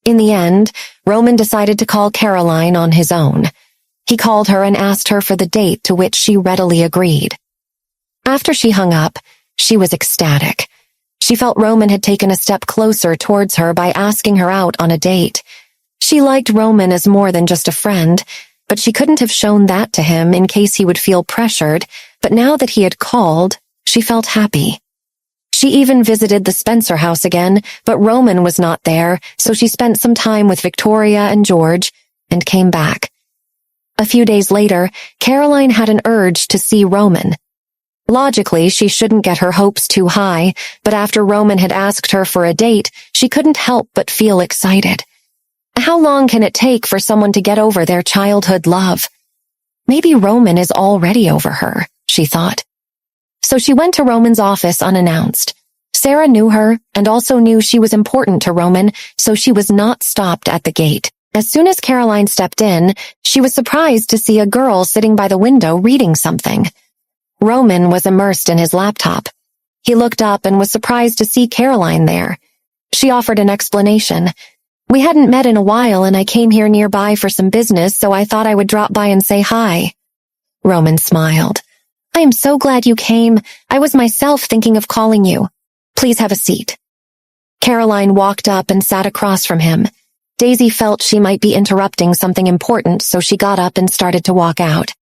In the end, Roman decided to call Caroline on his own. He called her and asked her for the date, to which she readily agreed. After she hung up, she was ecstatic. She felt Roman had taken a step closer towards her by asking her out on a date. She liked Roman as more than just a friend, but she couldn't have shown that to him in case he would feel pressured, but now that he had called, she felt happy. She even visited the Spencer house again, but Roman was not there, so she spent some time with Victoria and George and came back. A few days later, Caroline had an urge to see Roman. Logically, she shouldn't get her hopes too high, but after Roman had asked her for a date, she couldn't help but feel excited. How long can it take for someone to get over their childhood love? Maybe Roman is already over her, she thought. So she went to Roman's office unannounced. Sarah knew her and also knew she was important to Roman, so she was not stopped at the gate. As soon as Caroline stepped in, she was surprised to see a girl sitting by the window reading something. Roman was immersed in his laptop. He looked up and was surprised to see Caroline there. She offered an explanation. "We hadn't met in a while and I came here nearby for some business, so I thought I would drop by and say hi." Roman smiled. "I am so glad you came. I was myself thinking of calling you. Please have a seat." Caroline walked up and sat across from him. Daisy felt she might be interrupting something important, so she got up and started to walk out.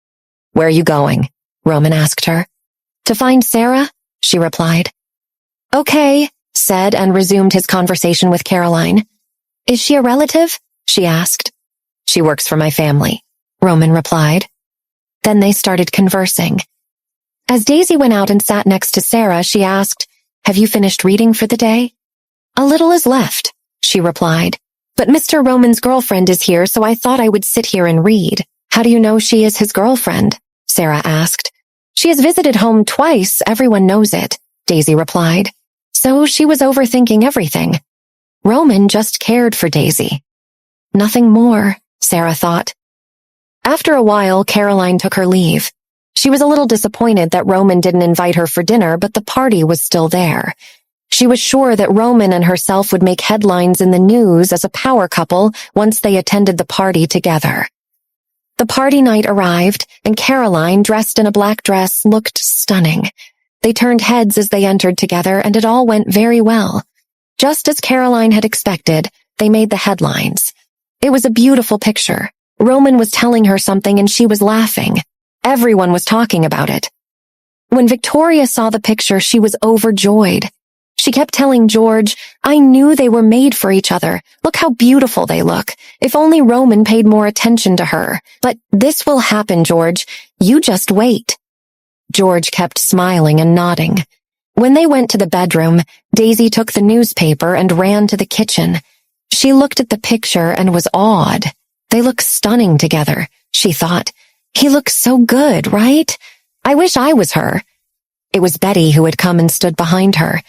"Where are you going?" Roman asked her. "To find Sarah," she replied. "Okay," said and resumed his conversation with Caroline. "Is she a relative?" she asked. "She works for my family," Roman replied. Then they started conversing. As Daisy went out and sat next to Sarah, she asked, "Have you finished reading for the day?" "A little is left," she replied. "But Mr. Roman's girlfriend is here, so I thought I would sit here and read." "How do you know she is his girlfriend?" Sarah asked. "She has visited home twice, everyone knows it," Daisy replied. So she was overthinking everything. Roman just cared for Daisy. Nothing more, Sarah thought. After a while, Caroline took her leave. She was a little disappointed that Roman didn't invite her for dinner, but the party was still there. She was sure that Roman and herself would make headlines in the news as a power couple once they attended the party together. The party night arrived, and Caroline, dressed in a black dress, looked stunning. They turned heads as they entered together, and it all went very well. Just as Caroline had expected, they made the headlines. It was a beautiful picture. Roman was telling her something and she was laughing. Everyone was talking about it. When Victoria saw the picture, she was overjoyed. She kept telling George, "I knew they were made for each other. Look how beautiful they look. If only Roman paid more attention to her. But this will happen, George. You just wait." George kept smiling and nodding. When they went to the bedroom, Daisy took the newspaper and ran to the kitchen. She looked at the picture and was awed. They look stunning together, she thought. He looks so good, right? I wish I was her. It was Betty who had come and stood behind her.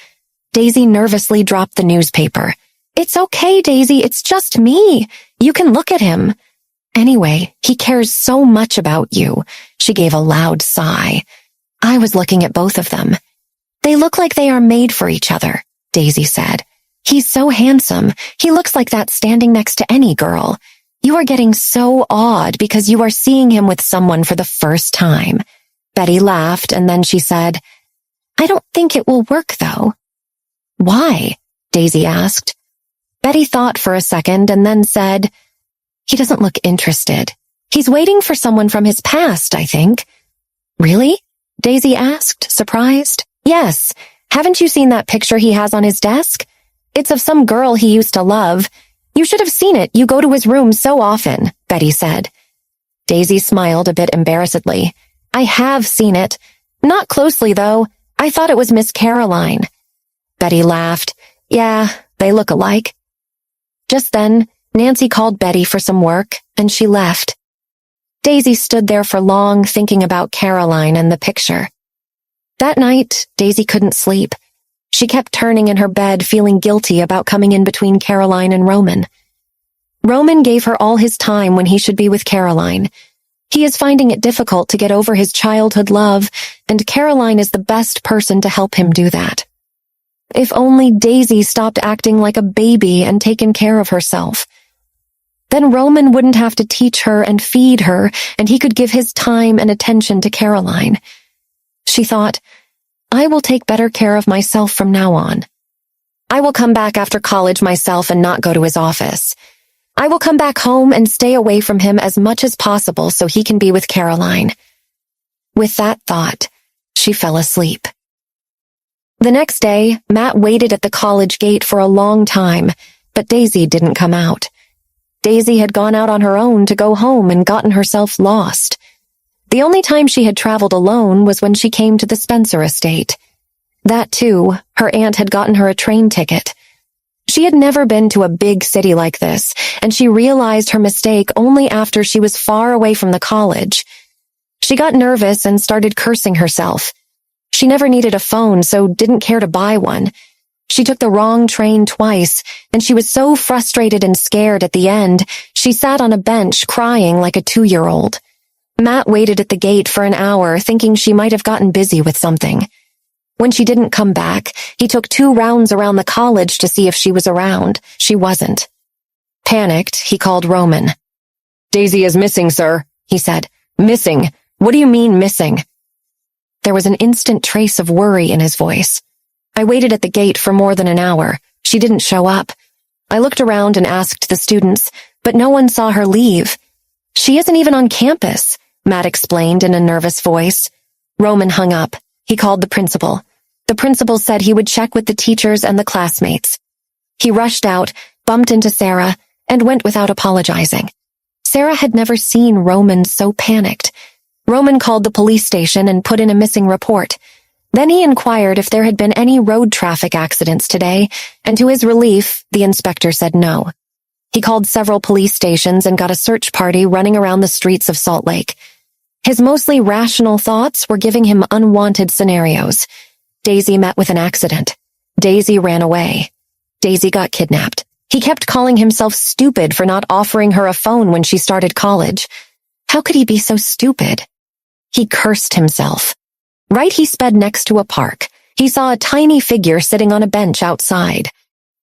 Daisy nervously dropped the newspaper. "It's okay, Daisy, it's just me. You can look at him." "Anyway, he cares so much about you." She gave a loud sigh. "I was looking at both of them. They look like they are made for each other," Daisy said. "He's so handsome. He looks like that standing next to any girl. You are getting so awed because you are seeing him with someone for the first time." Betty laughed, and then she said, "I don't think it will work, though." "Why?" Daisy asked. Betty thought for a second and then said, "He doesn't look interested. He's waiting for someone from his past, I think." "Really?" Daisy asked, surprised. "Yes. Haven't you seen that picture he has on his desk? It's of some girl he used to love. You should have seen it. You go to his room so often," Betty said. Daisy smiled a bit embarrassedly. "I have seen it. Not closely, though. I thought it was Miss Caroline." Betty laughed. "Yeah, they look alike." Just then, Nancy called Betty for some work, and she left. Daisy stood there for long, thinking about Caroline and the picture. That night, Daisy couldn't sleep. She kept turning in her bed, feeling guilty about coming in between Caroline and Roman. Roman gave her all his time when he should be with Caroline. He is finding it difficult to get over his childhood love, and Caroline is the best person to help him do that. If only Daisy stopped acting like a baby and taken care of herself. Then Roman wouldn't have to teach her and feed her, and he could give his time and attention to Caroline. She thought, I will take better care of myself from now on. I will come back after college myself and not go to his office. I will come back home and stay away from him as much as possible so he can be with Caroline. With that thought, she fell asleep. The next day, Matt waited at the college gate for a long time, but Daisy didn't come out. Daisy had gone out on her own to go home and gotten herself lost. The only time she had traveled alone was when she came to the Spencer estate. That too, her aunt had gotten her a train ticket. She had never been to a big city like this, and she realized her mistake only after she was far away from the college. She got nervous and started cursing herself. She never needed a phone, so didn't care to buy one. She took the wrong train twice, and she was so frustrated and scared at the end, she sat on a bench crying like a 2-year-old. Matt waited at the gate for an hour, thinking she might have gotten busy with something. When she didn't come back, he took 2 rounds around the college to see if she was around. She wasn't. Panicked, he called Roman. "Daisy is missing, sir," he said. "Missing? What do you mean, missing?" There was an instant trace of worry in his voice. "I waited at the gate for more than an hour. She didn't show up. I looked around and asked the students, but no one saw her leave. She isn't even on campus," Matt explained in a nervous voice. Roman hung up. He called the principal. The principal said he would check with the teachers and the classmates. He rushed out, bumped into Sarah, and went without apologizing. Sarah had never seen Roman so panicked. Roman called the police station and put in a missing report. Then he inquired if there had been any road traffic accidents today, and to his relief, the inspector said no. He called several police stations and got a search party running around the streets of Salt Lake. His mostly rational thoughts were giving him unwanted scenarios. Daisy met with an accident. Daisy ran away. Daisy got kidnapped. He kept calling himself stupid for not offering her a phone when she started college. How could he be so stupid? He cursed himself. Right, he sped next to a park. He saw a tiny figure sitting on a bench outside.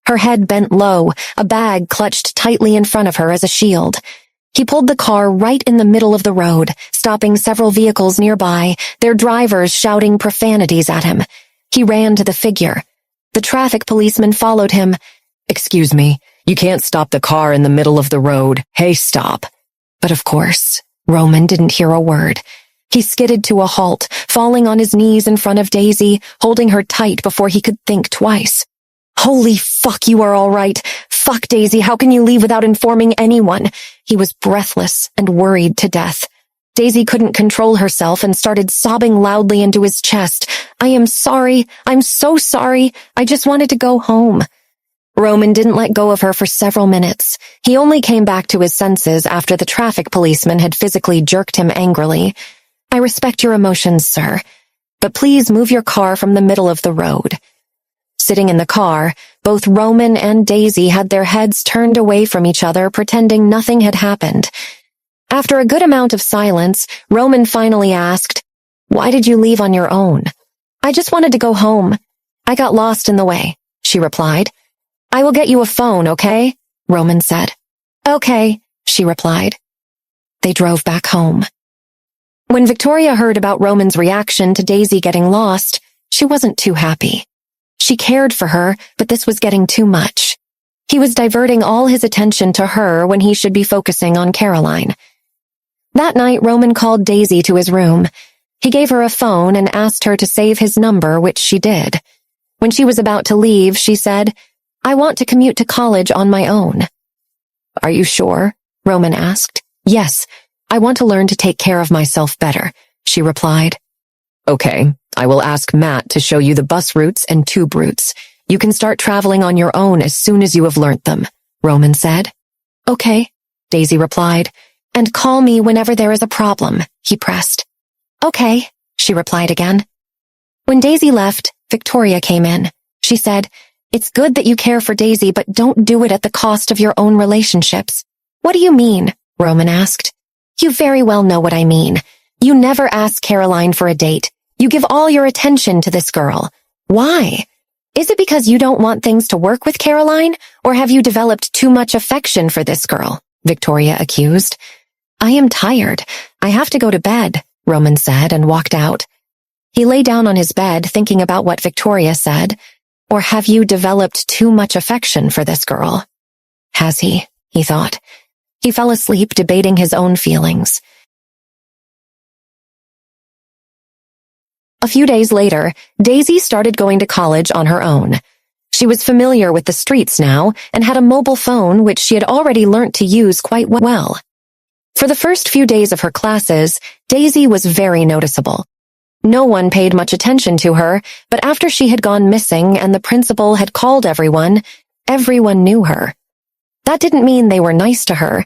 Her head bent low, a bag clutched tightly in front of her as a shield. He pulled the car right in the middle of the road, stopping several vehicles nearby, their drivers shouting profanities at him. He ran to the figure. The traffic policeman followed him. "Excuse me, you can't stop the car in the middle of the road. Hey, stop." But of course, Roman didn't hear a word. He skidded to a halt, falling on his knees in front of Daisy, holding her tight before he could think twice. "Holy fuck, you are all right. Fuck, Daisy, how can you leave without informing anyone?" He was breathless and worried to death. Daisy couldn't control herself and started sobbing loudly into his chest. "I am sorry. I'm so sorry. I just wanted to go home." Roman didn't let go of her for several minutes. He only came back to his senses after the traffic policeman had physically jerked him angrily. "I respect your emotions, sir, but please move your car from the middle of the road." Sitting in the car, both Roman and Daisy had their heads turned away from each other, pretending nothing had happened. After a good amount of silence, Roman finally asked, "Why did you leave on your own?" "I just wanted to go home. I got lost in the way," she replied. "I will get you a phone, okay?" Roman said. "Okay," she replied. They drove back home. When Victoria heard about Roman's reaction to Daisy getting lost, she wasn't too happy. She cared for her, but this was getting too much. He was diverting all his attention to her when he should be focusing on Caroline. That night, Roman called Daisy to his room. He gave her a phone and asked her to save his number, which she did. When she was about to leave, she said, "I want to commute to college on my own." "Are you sure?" Roman asked. "Yes, I want to learn to take care of myself better," she replied. "Okay, I will ask Matt to show you the bus routes and tube routes. You can start traveling on your own as soon as you have learnt them," Roman said. "Okay," Daisy replied. "And call me whenever there is a problem," he pressed. "Okay," she replied again. When Daisy left, Victoria came in. She said, "It's good that you care for Daisy, but don't do it at the cost of your own relationships." "What do you mean?" Roman asked. "You very well know what I mean. You never ask Caroline for a date. You give all your attention to this girl. Why?" Is it because you don't want things to work with Caroline, or have you developed too much affection for this girl? Victoria accused. I am tired. I have to go to bed, Roman said and walked out. He lay down on his bed thinking about what Victoria said. Or have you developed too much affection for this girl? Has he thought. He fell asleep debating his own feelings. A few days later, Daisy started going to college on her own. She was familiar with the streets now and had a mobile phone which she had already learnt to use quite well. For the first few days of her classes, Daisy was very noticeable. No one paid much attention to her, but after she had gone missing and the principal had called everyone knew her. That didn't mean they were nice to her.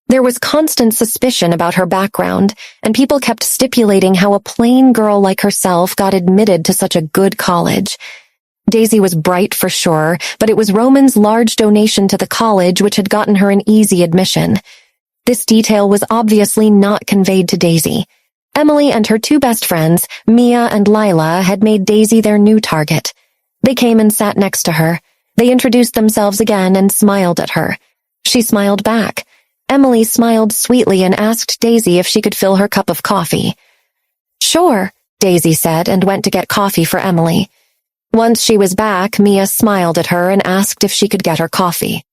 There was constant suspicion about her background, and people kept stipulating how a plain girl like herself got admitted to such a good college. Daisy was bright for sure, but it was Roman's large donation to the college which had gotten her an easy admission. This detail was obviously not conveyed to Daisy. Emily and her two best friends, Mia and Lila, had made Daisy their new target. They came and sat next to her. They introduced themselves again and smiled at her. She smiled back. Emily smiled sweetly and asked Daisy if she could fill her cup of coffee. Sure, Daisy said and went to get coffee for Emily. Once she was back, Mia smiled at her and asked if she could get her coffee.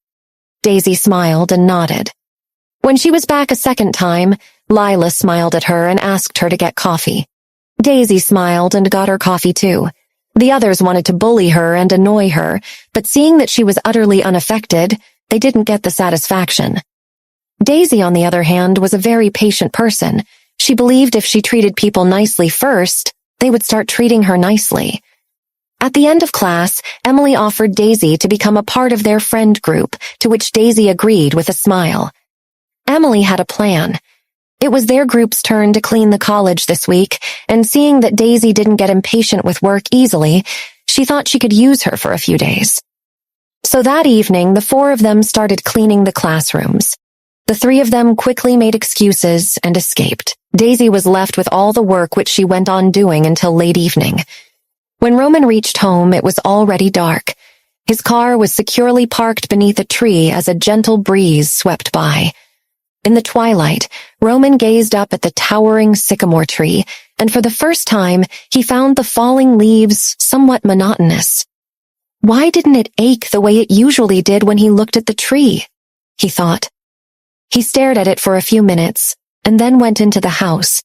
Daisy smiled and nodded. When she was back a second time, Lila smiled at her and asked her to get coffee. Daisy smiled and got her coffee too. The others wanted to bully her and annoy her, but seeing that she was utterly unaffected, they didn't get the satisfaction. Daisy, on the other hand, was a very patient person. She believed if she treated people nicely first, they would start treating her nicely. At the end of class, Emily offered Daisy to become a part of their friend group, to which Daisy agreed with a smile. Emily had a plan. It was their group's turn to clean the college this week, and seeing that Daisy didn't get impatient with work easily, she thought she could use her for a few days. So that evening, the four of them started cleaning the classrooms. The three of them quickly made excuses and escaped. Daisy was left with all the work which she went on doing until late evening. When Roman reached home, it was already dark. His car was securely parked beneath a tree as a gentle breeze swept by. In the twilight, Roman gazed up at the towering sycamore tree, and for the first time, he found the falling leaves somewhat monotonous. Why didn't it ache the way it usually did when he looked at the tree? He thought. He stared at it for a few minutes, and then went into the house.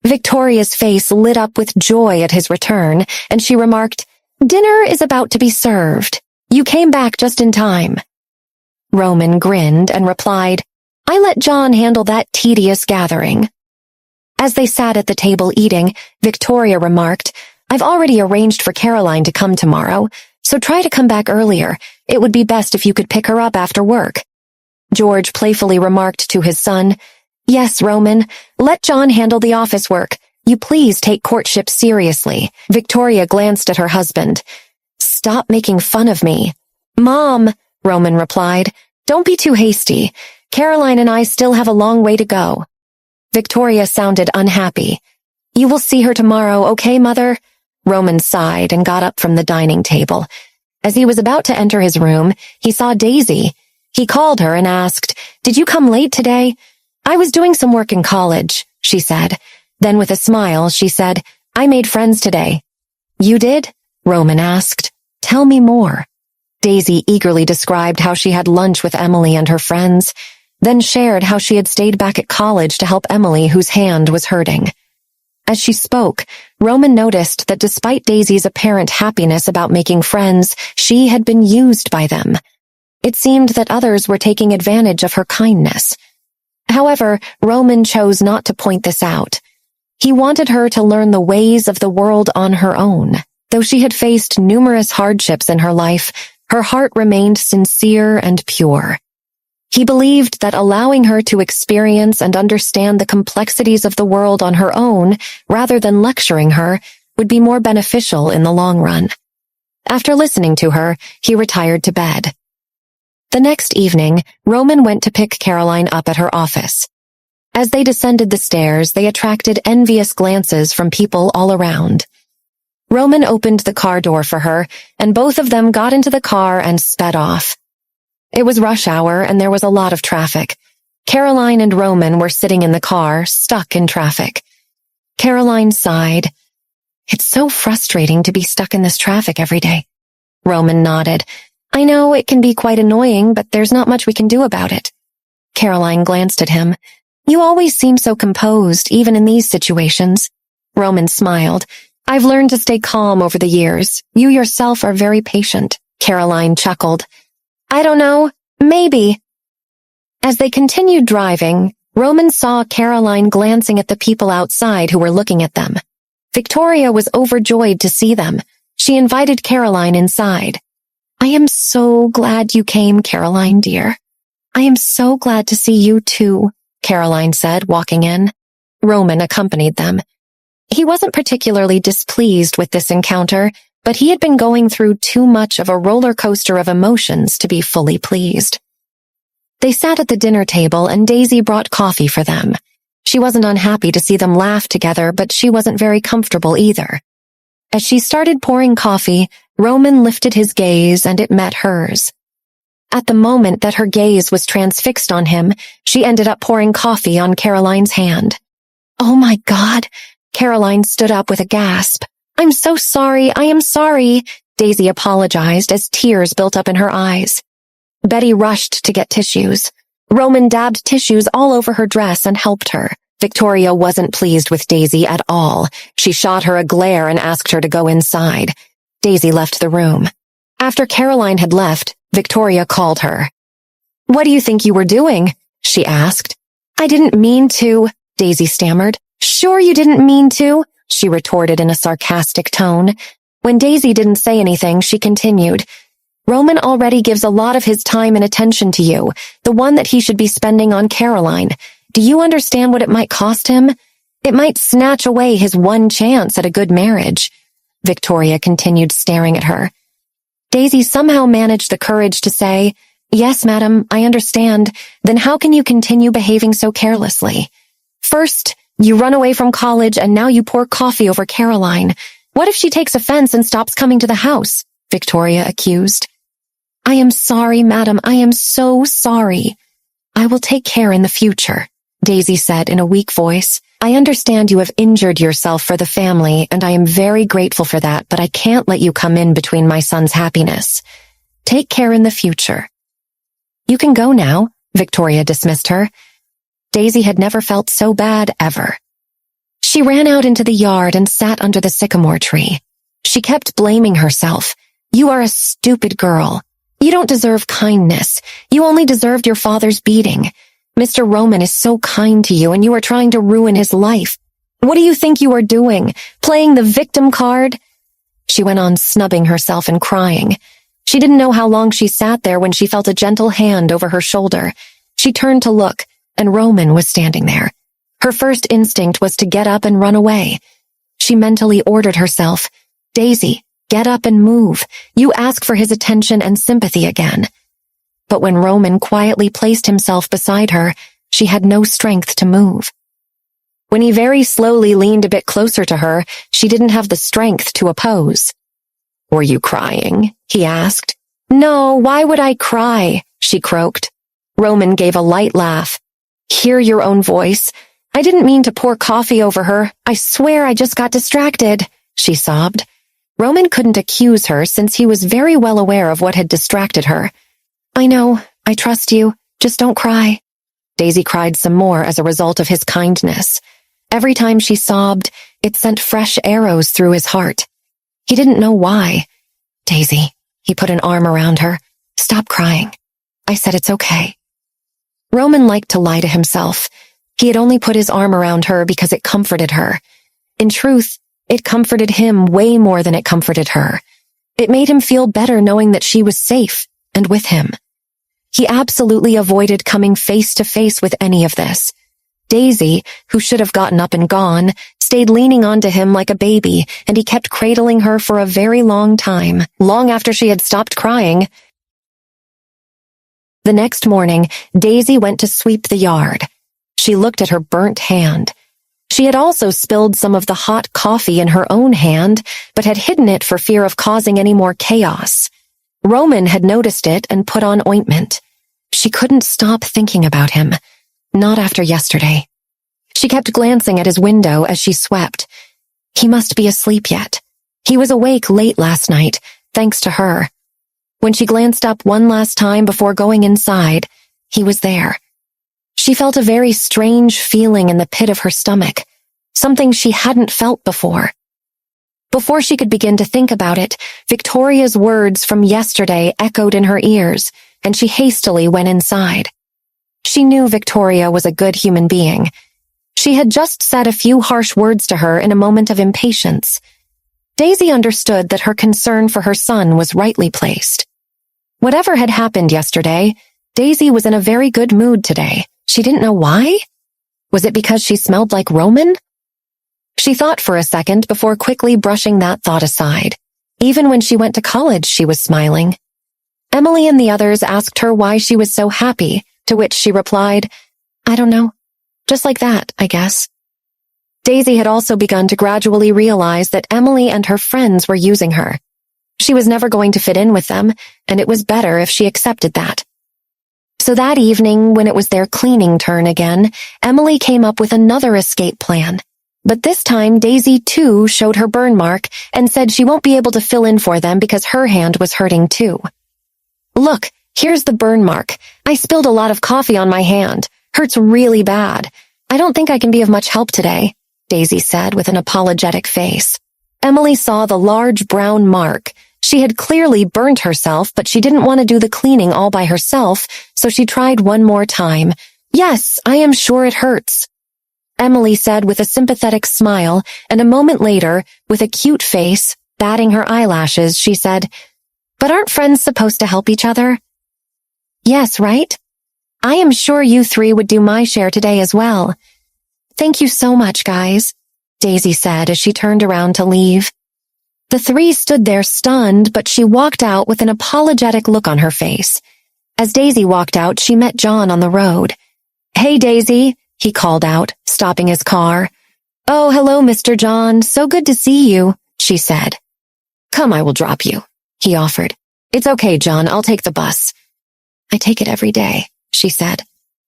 Victoria's face lit up with joy at his return, and she remarked, "Dinner is about to be served. You came back just in time." Roman grinned and replied, "I let John handle that tedious gathering." As they sat at the table eating, Victoria remarked, "I've already arranged for Caroline to come tomorrow, so try to come back earlier. It would be best if you could pick her up after work." George playfully remarked to his son, "Yes, Roman, let John handle the office work. You please take courtship seriously." Victoria glanced at her husband. "Stop making fun of me." "Mom," Roman replied, "don't be too hasty. Caroline and I still have a long way to go." Victoria sounded unhappy. "You will see her tomorrow, okay, Mother?" Roman sighed and got up from the dining table. As he was about to enter his room, he saw Daisy. He called her and asked, "Did you come late today?" "I was doing some work in college," she said. Then with a smile, she said, "I made friends today." "You did?" Roman asked. "Tell me more." Daisy eagerly described how she had lunch with Emily and her friends, then shared how she had stayed back at college to help Emily, whose hand was hurting. As she spoke, Roman noticed that despite Daisy's apparent happiness about making friends, she had been used by them. It seemed that others were taking advantage of her kindness. However, Roman chose not to point this out. He wanted her to learn the ways of the world on her own. Though she had faced numerous hardships in her life, her heart remained sincere and pure. He believed that allowing her to experience and understand the complexities of the world on her own, rather than lecturing her, would be more beneficial in the long run. After listening to her, he retired to bed. The next evening, Roman went to pick Caroline up at her office. As they descended the stairs, they attracted envious glances from people all around. Roman opened the car door for her, and both of them got into the car and sped off. It was rush hour, and there was a lot of traffic. Caroline and Roman were sitting in the car, stuck in traffic. Caroline sighed. "It's so frustrating to be stuck in this traffic every day." Roman nodded. "I know it can be quite annoying, but there's not much we can do about it." Caroline glanced at him. "You always seem so composed, even in these situations." Roman smiled. "I've learned to stay calm over the years. You yourself are very patient." Caroline chuckled. "I don't know. Maybe." As they continued driving, Roman saw Caroline glancing at the people outside who were looking at them. Victoria was overjoyed to see them. She invited Caroline inside. "I am so glad you came, Caroline, dear." "I am so glad to see you too," Caroline said, walking in. Roman accompanied them. He wasn't particularly displeased with this encounter, but he had been going through too much of a roller coaster of emotions to be fully pleased. They sat at the dinner table and Daisy brought coffee for them. She wasn't unhappy to see them laugh together, but she wasn't very comfortable either. As she started pouring coffee, Roman lifted his gaze and it met hers. At the moment that her gaze was transfixed on him, she ended up pouring coffee on Caroline's hand. "Oh my God!" Caroline stood up with a gasp. "I'm so sorry, I am sorry," Daisy apologized as tears built up in her eyes. Betty rushed to get tissues. Roman dabbed tissues all over her dress and helped her. Victoria wasn't pleased with Daisy at all. She shot her a glare and asked her to go inside. Daisy left the room. After Caroline had left, Victoria called her. "What do you think you were doing?" she asked. "I didn't mean to," Daisy stammered. "Sure you didn't mean to," she retorted in a sarcastic tone. When Daisy didn't say anything, she continued. "Roman already gives a lot of his time and attention to you, the one that he should be spending on Caroline. Do you understand what it might cost him? It might snatch away his one chance at a good marriage." Victoria continued staring at her. Daisy somehow managed the courage to say, "Yes, madam, I understand. Then how can you continue behaving so carelessly? First, you run away from college and now you pour coffee over Caroline. What if she takes offense and stops coming to the house?" Victoria accused. "I am sorry, madam. I am so sorry. I will take care in the future," Daisy said in a weak voice. "I understand you have injured yourself for the family, and I am very grateful for that, but I can't let you come in between my son's happiness. Take care in the future." "You can go now," Victoria dismissed her. Daisy had never felt so bad ever. She ran out into the yard and sat under the sycamore tree. She kept blaming herself. "You are a stupid girl. You don't deserve kindness. You only deserved your father's beating. Mr. Roman is so kind to you and you are trying to ruin his life. What do you think you are doing? Playing the victim card?" She went on snubbing herself and crying. She didn't know how long she sat there when she felt a gentle hand over her shoulder. She turned to look, and Roman was standing there. Her first instinct was to get up and run away. She mentally ordered herself, "Daisy, get up and move. You ask for his attention and sympathy again." But when Roman quietly placed himself beside her, she had no strength to move. When he very slowly leaned a bit closer to her, she didn't have the strength to oppose. "Were you crying?" he asked. "No, why would I cry?" she croaked. Roman gave a light laugh. "Hear your own voice. I didn't mean to pour coffee over her. I swear I just got distracted," she sobbed. Roman couldn't accuse her since he was very well aware of what had distracted her. "I know, I trust you. Just don't cry." Daisy cried some more as a result of his kindness. Every time she sobbed, it sent fresh arrows through his heart. He didn't know why. "Daisy," he put an arm around her. "Stop crying. I said it's okay." Roman liked to lie to himself. He had only put his arm around her because it comforted her. In truth, it comforted him way more than it comforted her. It made him feel better knowing that she was safe and with him. He absolutely avoided coming face to face with any of this. Daisy, who should have gotten up and gone, stayed leaning onto him like a baby, and he kept cradling her for a very long time, long after she had stopped crying. The next morning, Daisy went to sweep the yard. She looked at her burnt hand. She had also spilled some of the hot coffee in her own hand, but had hidden it for fear of causing any more chaos. Roman had noticed it and put on ointment. She couldn't stop thinking about him. Not after yesterday. She kept glancing at his window as she swept. He must be asleep yet. He was awake late last night, thanks to her. When she glanced up one last time before going inside, he was there. She felt a very strange feeling in the pit of her stomach, something she hadn't felt before. Before she could begin to think about it, Victoria's words from yesterday echoed in her ears, and she hastily went inside. She knew Victoria was a good human being. She had just said a few harsh words to her in a moment of impatience. Daisy understood that her concern for her son was rightly placed. Whatever had happened yesterday, Daisy was in a very good mood today. She didn't know why? Was it because she smelled like Roman? She thought for a second before quickly brushing that thought aside. Even when she went to college, she was smiling. Emily and the others asked her why she was so happy, to which she replied, "I don't know. Just like that, I guess." Daisy had also begun to gradually realize that Emily and her friends were using her. She was never going to fit in with them, and it was better if she accepted that. So that evening, when it was their cleaning turn again, Emily came up with another escape plan. But this time, Daisy too showed her burn mark and said she won't be able to fill in for them because her hand was hurting too. "Look, here's the burn mark. I spilled a lot of coffee on my hand. Hurts really bad. I don't think I can be of much help today," Daisy said with an apologetic face. Emily saw the large brown mark. She had clearly burnt herself, but she didn't want to do the cleaning all by herself, so she tried one more time. "Yes, I am sure it hurts," Emily said with a sympathetic smile, and a moment later, with a cute face, batting her eyelashes, she said, "But aren't friends supposed to help each other?" "Yes, right? I am sure you three would do my share today as well." "Thank you so much, guys," Daisy said as she turned around to leave. The three stood there stunned, but she walked out with an apologetic look on her face. As Daisy walked out, she met John on the road. "Hey, Daisy," he called out, stopping his car. "Oh, hello, Mr. John. So good to see you," she said. "Come, I will drop you," he offered. "It's okay, John. I'll take the bus." "I take it every day," she said.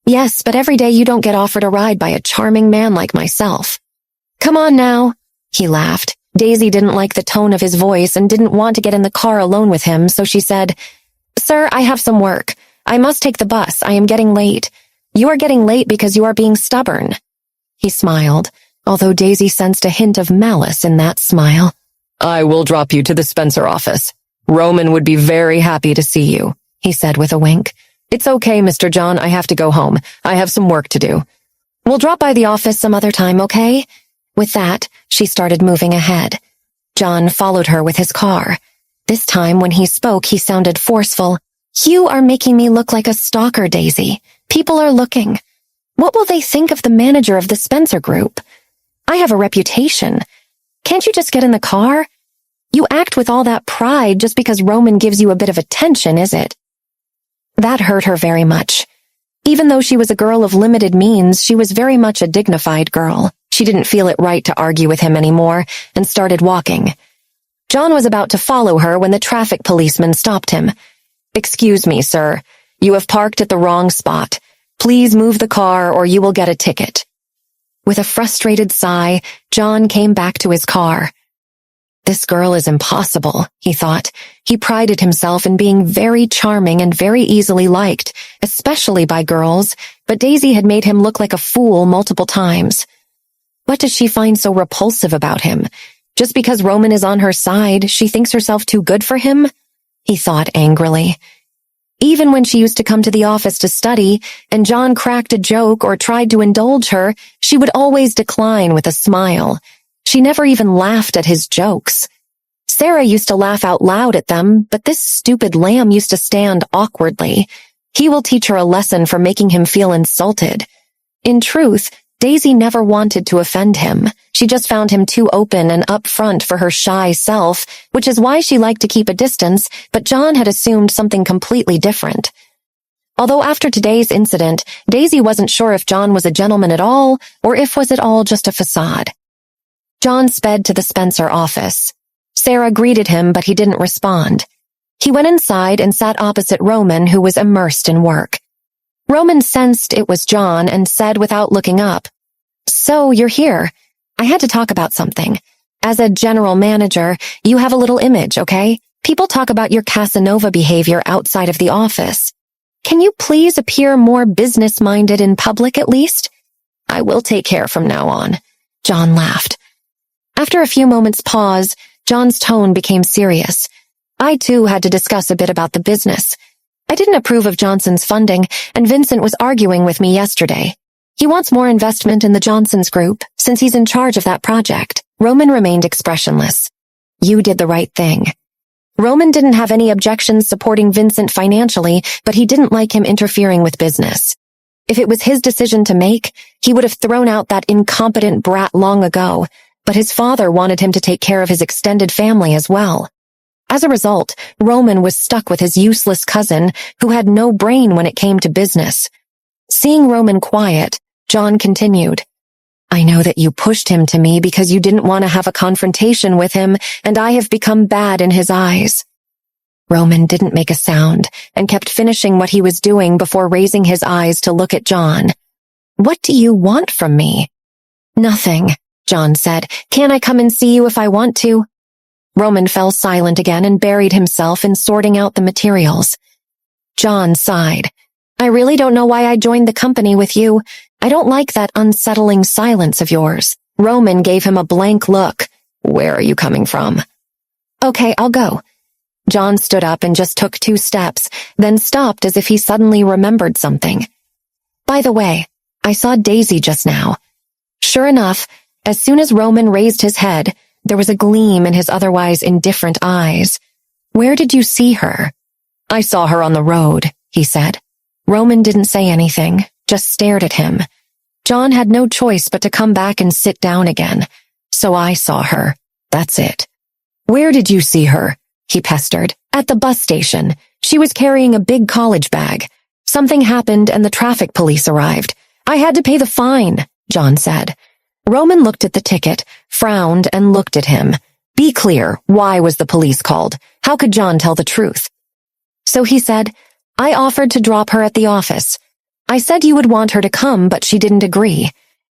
"Yes, but every day you don't get offered a ride by a charming man like myself." "Come on now," he laughed. Daisy didn't like the tone of his voice and didn't want to get in the car alone with him, so she said, "Sir, I have some work. I must take the bus. I am getting late." "You are getting late because you are being stubborn." He smiled, although Daisy sensed a hint of malice in that smile. "I will drop you to the Spencer office. Roman would be very happy to see you," he said with a wink. "It's okay, Mr. John. I have to go home. I have some work to do." "We'll drop by the office some other time, okay?" With that, she started moving ahead. John followed her with his car. This time, when he spoke, he sounded forceful. "You are making me look like a stalker, Daisy. People are looking. What will they think of the manager of the Spencer Group? I have a reputation. Can't you just get in the car? You act with all that pride just because Roman gives you a bit of attention, is it?" That hurt her very much. Even though she was a girl of limited means, she was very much a dignified girl. She didn't feel it right to argue with him anymore and started walking. John was about to follow her when the traffic policeman stopped him. "Excuse me, sir. You have parked at the wrong spot. Please move the car or you will get a ticket." With a frustrated sigh, John came back to his car. This girl is impossible, he thought. He prided himself in being very charming and very easily liked, especially by girls, but Daisy had made him look like a fool multiple times. What does she find so repulsive about him? Just because Roman is on her side, she thinks herself too good for him? He thought angrily. Even when she used to come to the office to study, and John cracked a joke or tried to indulge her, she would always decline with a smile. She never even laughed at his jokes. Sarah used to laugh out loud at them, but this stupid lamb used to stand awkwardly. He will teach her a lesson for making him feel insulted. In truth, Daisy never wanted to offend him. She just found him too open and upfront for her shy self, which is why she liked to keep a distance, but John had assumed something completely different. Although after today's incident, Daisy wasn't sure if John was a gentleman at all, or if was it all just a facade. John sped to the Spencer office. Sarah greeted him, but he didn't respond. He went inside and sat opposite Roman, who was immersed in work. Roman sensed it was John and said without looking up, "So, you're here. I had to talk about something. As a general manager, you have a little image, okay? People talk about your Casanova behavior outside of the office. Can you please appear more business-minded in public at least? I will take care from now on." John laughed. After a few moments' pause, John's tone became serious. I too had to discuss a bit about the business. I didn't approve of Johnson's funding, and Vincent was arguing with me yesterday. He wants more investment in the Johnsons group, since he's in charge of that project. Roman remained expressionless. You did the right thing. Roman didn't have any objections supporting Vincent financially, but he didn't like him interfering with business. If it was his decision to make, he would have thrown out that incompetent brat long ago, but his father wanted him to take care of his extended family as well. As a result, Roman was stuck with his useless cousin, who had no brain when it came to business. Seeing Roman quiet, John continued, "I know that you pushed him to me because you didn't want to have a confrontation with him, and I have become bad in his eyes." Roman didn't make a sound and kept finishing what he was doing before raising his eyes to look at John. "What do you want from me?" "Nothing," John said. "Can I come and see you if I want to?" Roman fell silent again and buried himself in sorting out the materials. John sighed. "I really don't know why I joined the company with you. I don't like that unsettling silence of yours." Roman gave him a blank look. "Where are you coming from?" "Okay, I'll go." John stood up and just took 2 steps, then stopped as if he suddenly remembered something. "By the way, I saw Daisy just now." Sure enough, as soon as Roman raised his head, there was a gleam in his otherwise indifferent eyes. "Where did you see her?" "I saw her on the road," he said. Roman didn't say anything, just stared at him. John had no choice but to come back and sit down again. "So I saw her. That's it." "Where did you see her?" he pestered. "At the bus station. She was carrying a big college bag. Something happened and the traffic police arrived. I had to pay the fine," John said. Roman looked at the ticket, frowned, and looked at him. "Be clear, why was the police called? How could John tell the truth?" So he said, "I offered to drop her at the office. I said you would want her to come, but she didn't agree.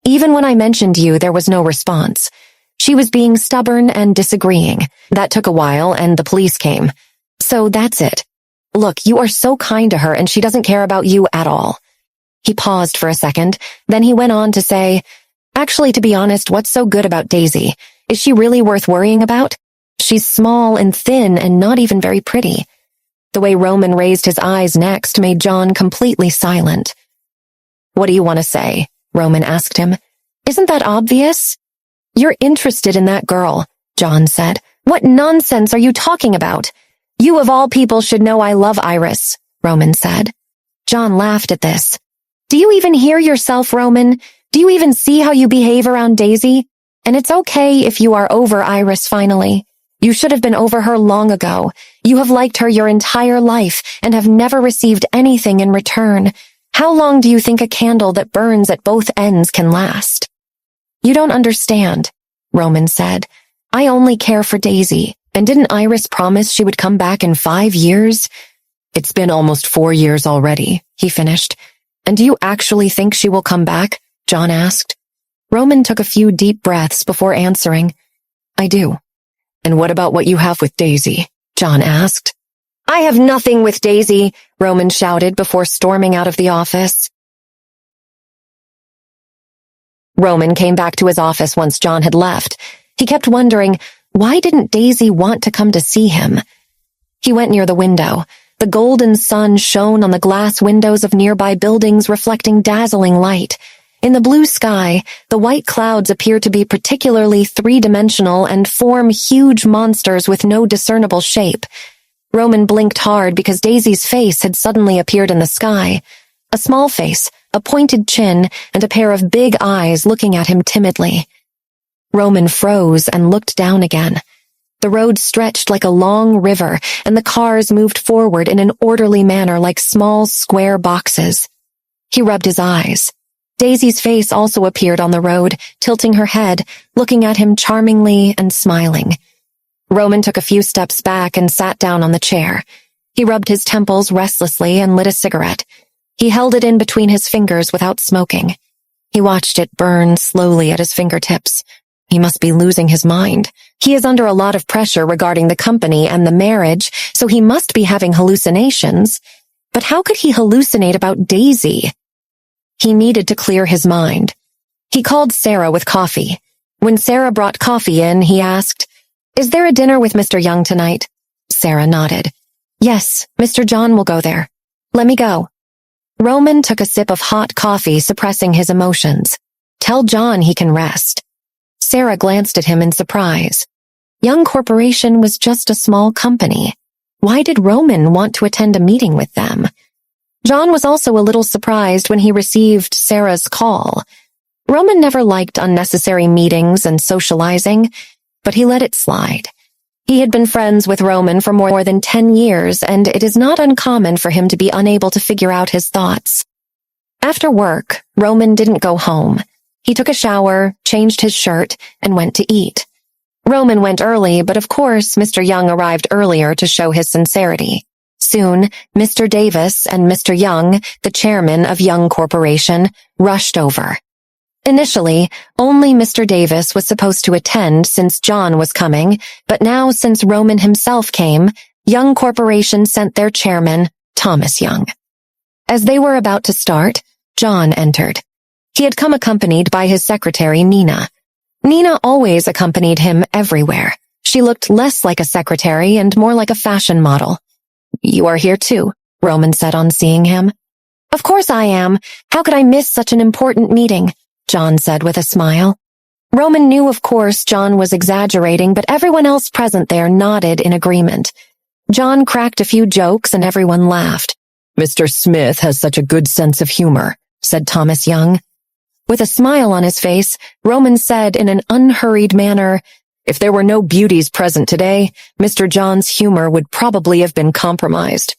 Even when I mentioned you, there was no response. She was being stubborn and disagreeing. That took a while, and the police came. So that's it. Look, you are so kind to her, and she doesn't care about you at all." He paused for a second, then he went on to say, "Actually, to be honest, what's so good about Daisy? Is she really worth worrying about? She's small and thin and not even very pretty." The way Roman raised his eyes next made John completely silent. "What do you want to say?" Roman asked him. "Isn't that obvious?" "You're interested in that girl," John said. "What nonsense are you talking about? You of all people should know I love Iris," Roman said. John laughed at this. "Do you even hear yourself, Roman? Do you even see how you behave around Daisy? And it's okay if you are over Iris finally. You should have been over her long ago. You have liked her your entire life and have never received anything in return. How long do you think a candle that burns at both ends can last?" "You don't understand," Roman said. "I only care for Daisy. And didn't Iris promise she would come back in 5 years? It's been almost 4 years already," he finished. "And do you actually think she will come back?" John asked. Roman took a few deep breaths before answering. "I do." "And what about what you have with Daisy?" John asked. "I have nothing with Daisy," Roman shouted before storming out of the office. Roman came back to his office once John had left. He kept wondering, why didn't Daisy want to come to see him? He went near the window. The golden sun shone on the glass windows of nearby buildings, reflecting dazzling light. In the blue sky, the white clouds appear to be particularly 3-dimensional and form huge monsters with no discernible shape. Roman blinked hard because Daisy's face had suddenly appeared in the sky. A small face, a pointed chin, and a pair of big eyes looking at him timidly. Roman froze and looked down again. The road stretched like a long river, and the cars moved forward in an orderly manner like small square boxes. He rubbed his eyes. Daisy's face also appeared on the road, tilting her head, looking at him charmingly and smiling. Roman took a few steps back and sat down on the chair. He rubbed his temples restlessly and lit a cigarette. He held it in between his fingers without smoking. He watched it burn slowly at his fingertips. He must be losing his mind. He is under a lot of pressure regarding the company and the marriage, so he must be having hallucinations. But how could he hallucinate about Daisy? He needed to clear his mind. He called Sarah with coffee. When Sarah brought coffee in, he asked, "Is there a dinner with Mr. Young tonight?" Sarah nodded. "Yes, Mr. John will go there. Let me go." Roman took a sip of hot coffee, suppressing his emotions. "Tell John he can rest." Sarah glanced at him in surprise. Young Corporation was just a small company. Why did Roman want to attend a meeting with them? John was also a little surprised when he received Sarah's call. Roman never liked unnecessary meetings and socializing, but he let it slide. He had been friends with Roman for more than 10 years, and it is not uncommon for him to be unable to figure out his thoughts. After work, Roman didn't go home. He took a shower, changed his shirt, and went to eat. Roman went early, but of course Mr. Young arrived earlier to show his sincerity. Soon, Mr. Davis and Mr. Young, the chairman of Young Corporation, rushed over. Initially, only Mr. Davis was supposed to attend since John was coming, but now since Roman himself came, Young Corporation sent their chairman, Thomas Young. As they were about to start, John entered. He had come accompanied by his secretary, Nina. Nina always accompanied him everywhere. She looked less like a secretary and more like a fashion model. "You are here too," Roman said on seeing him. "Of course I am. How could I miss such an important meeting?" John said with a smile. Roman knew, of course, John was exaggerating, but everyone else present there nodded in agreement. John cracked a few jokes and everyone laughed. "Mr. Smith has such a good sense of humor," said Thomas Young. With a smile on his face, Roman said in an unhurried manner, "If there were no beauties present today, Mr. John's humor would probably have been compromised."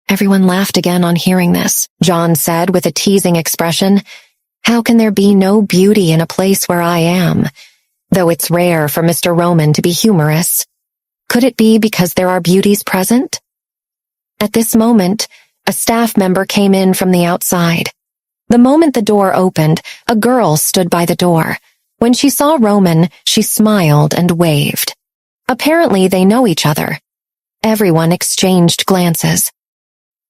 Everyone laughed again on hearing this. John said with a teasing expression, "How can there be no beauty in a place where I am? Though it's rare for Mr. Roman to be humorous. Could it be because there are beauties present?" At this moment, a staff member came in from the outside. The moment the door opened, a girl stood by the door. When she saw Roman, she smiled and waved. Apparently, they know each other. Everyone exchanged glances.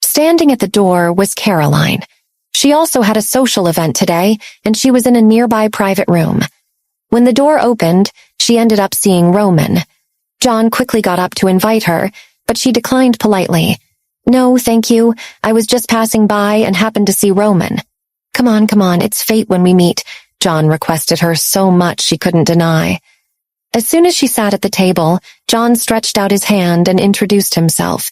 Standing at the door was Caroline. She also had a social event today, and she was in a nearby private room. When the door opened, she ended up seeing Roman. John quickly got up to invite her, but she declined politely. "No, thank you. I was just passing by and happened to see Roman." Come on, it's fate when we meet," John requested her so much she couldn't deny. As soon as she sat at the table, John stretched out his hand and introduced himself.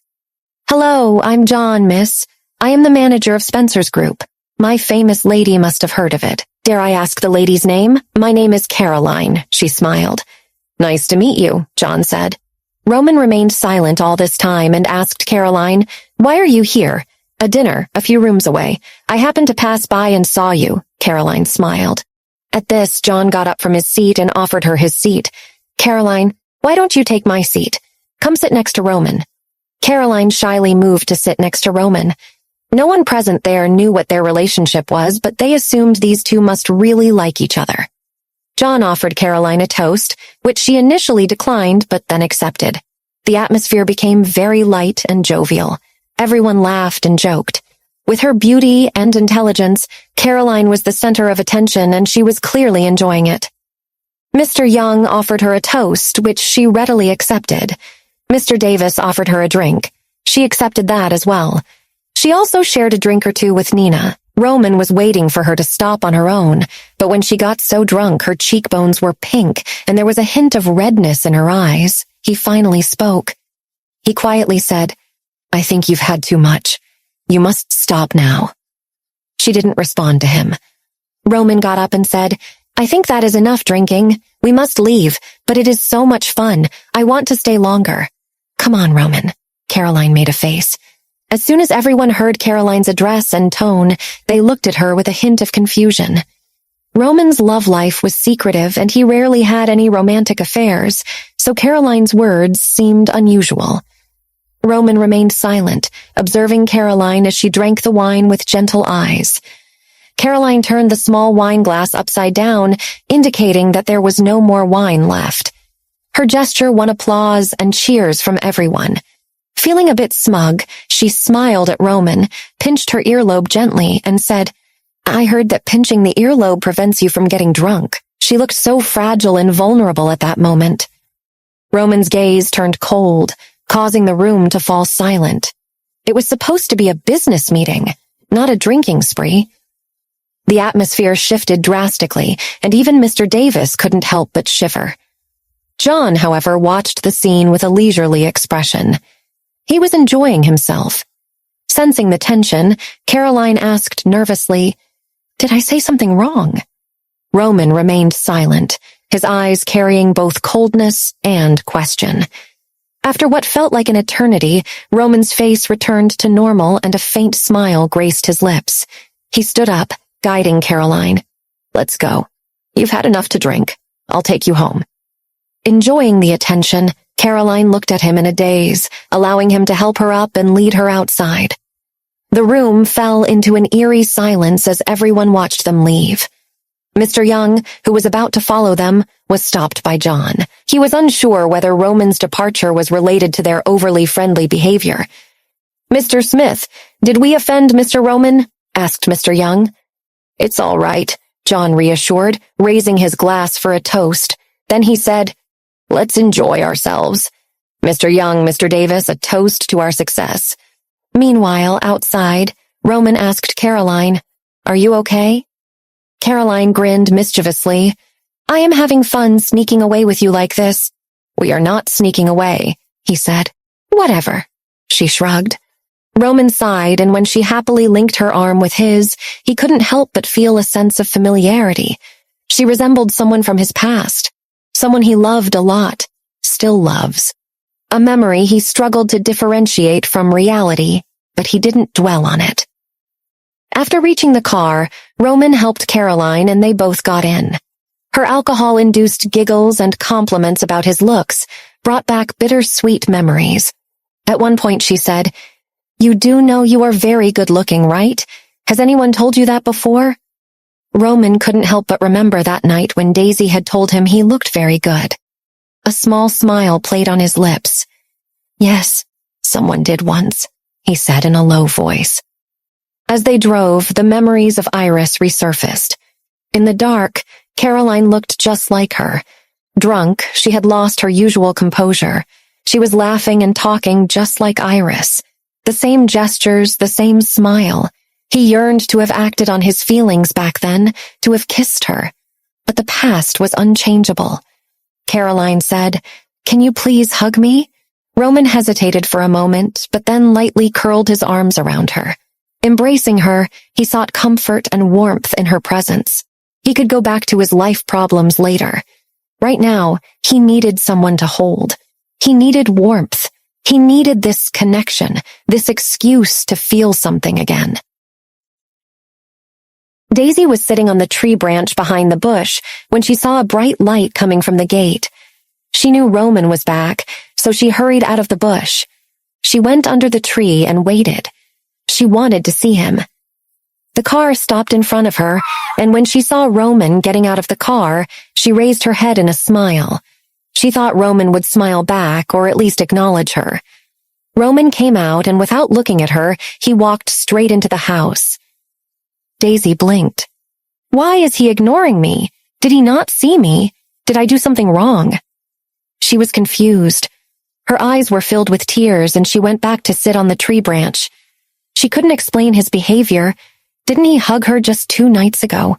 "Hello, I'm John, miss. I am the manager of Spencer's Group. My famous lady must have heard of it. Dare I ask the lady's name? My name is Caroline," she smiled. "Nice to meet you," John said. Roman remained silent all this time and asked Caroline, "Why are you here?" "A dinner, a few rooms away. I happened to pass by and saw you," Caroline smiled. At this, John got up from his seat and offered her his seat. "Caroline, why don't you take my seat? Come sit next to Roman." Caroline shyly moved to sit next to Roman. No one present there knew what their relationship was, but they assumed these two must really like each other. John offered Caroline a toast, which she initially declined but then accepted. The atmosphere became very light and jovial. Everyone laughed and joked. With her beauty and intelligence, Caroline was the center of attention and she was clearly enjoying it. Mr. Young offered her a toast, which she readily accepted. Mr. Davis offered her a drink. She accepted that as well. She also shared a drink or two with Nina. Roman was waiting for her to stop on her own, but when she got so drunk her cheekbones were pink and there was a hint of redness in her eyes, he finally spoke. He quietly said, "I think you've had too much. You must stop now." She didn't respond to him. Roman got up and said, "I think that is enough drinking. We must leave, but it is so much fun. I want to stay longer. Come on, Roman. Caroline made a face. As soon as everyone heard Caroline's address and tone, they looked at her with a hint of confusion. Roman's love life was secretive and he rarely had any romantic affairs, so Caroline's words seemed unusual. Roman remained silent, observing Caroline as she drank the wine with gentle eyes. Caroline turned the small wine glass upside down, indicating that there was no more wine left. Her gesture won applause and cheers from everyone. Feeling a bit smug, she smiled at Roman, pinched her earlobe gently, and said, I heard that pinching the earlobe prevents you from getting drunk. She looked so fragile and vulnerable at that moment. Roman's gaze turned cold, causing the room to fall silent. It was supposed to be a business meeting, not a drinking spree. The atmosphere shifted drastically, and even Mr. Davis couldn't help but shiver. John, however, watched the scene with a leisurely expression. He was enjoying himself. Sensing the tension, Caroline asked nervously, Did I say something wrong? Roman remained silent, his eyes carrying both coldness and question. After what felt like an eternity, Roman's face returned to normal and a faint smile graced his lips. He stood up, guiding Caroline. Let's go. You've had enough to drink. I'll take you home. Enjoying the attention, Caroline looked at him in a daze, allowing him to help her up and lead her outside. The room fell into an eerie silence as everyone watched them leave. Mr. Young, who was about to follow them, was stopped by John. He was unsure whether Roman's departure was related to their overly friendly behavior. Mr. Smith, did we offend Mr. Roman? Asked Mr. Young. It's all right, John reassured, raising his glass for a toast. Then he said, Let's enjoy ourselves. Mr. Young, Mr. Davis, a toast to our success. Meanwhile, outside, Roman asked Caroline, Are you okay? Caroline grinned mischievously. I am having fun sneaking away with you like this. We are not sneaking away, he said. Whatever. She shrugged. Roman sighed, and when she happily linked her arm with his, he couldn't help but feel a sense of familiarity. She resembled someone from his past, someone he loved a lot, still loves. A memory he struggled to differentiate from reality, but he didn't dwell on it. After reaching the car, Roman helped Caroline and they both got in. Her alcohol-induced giggles and compliments about his looks brought back bittersweet memories. At one point she said, You do know you are very good-looking, right? Has anyone told you that before? Roman couldn't help but remember that night when Daisy had told him he looked very good. A small smile played on his lips. Yes, someone did once, he said in a low voice. As they drove, the memories of Iris resurfaced. In the dark, Caroline looked just like her. Drunk, she had lost her usual composure. She was laughing and talking just like Iris. The same gestures, the same smile. He yearned to have acted on his feelings back then, to have kissed her. But the past was unchangeable. Caroline said, Can you please hug me? Roman hesitated for a moment, but then lightly curled his arms around her. Embracing her, he sought comfort and warmth in her presence. He could go back to his life problems later. Right now, he needed someone to hold. He needed warmth. He needed this connection, this excuse to feel something again. Daisy was sitting on the tree branch behind the bush when she saw a bright light coming from the gate. She knew Roman was back, so she hurried out of the bush. She went under the tree and waited. She wanted to see him. The car stopped in front of her, and when she saw Roman getting out of the car, she raised her head in a smile. She thought Roman would smile back or at least acknowledge her. Roman came out, and without looking at her, he walked straight into the house. Daisy blinked. Why is he ignoring me? Did he not see me? Did I do something wrong? She was confused. Her eyes were filled with tears, and she went back to sit on the tree branch. She couldn't explain his behavior. Didn't he hug her just 2 nights ago?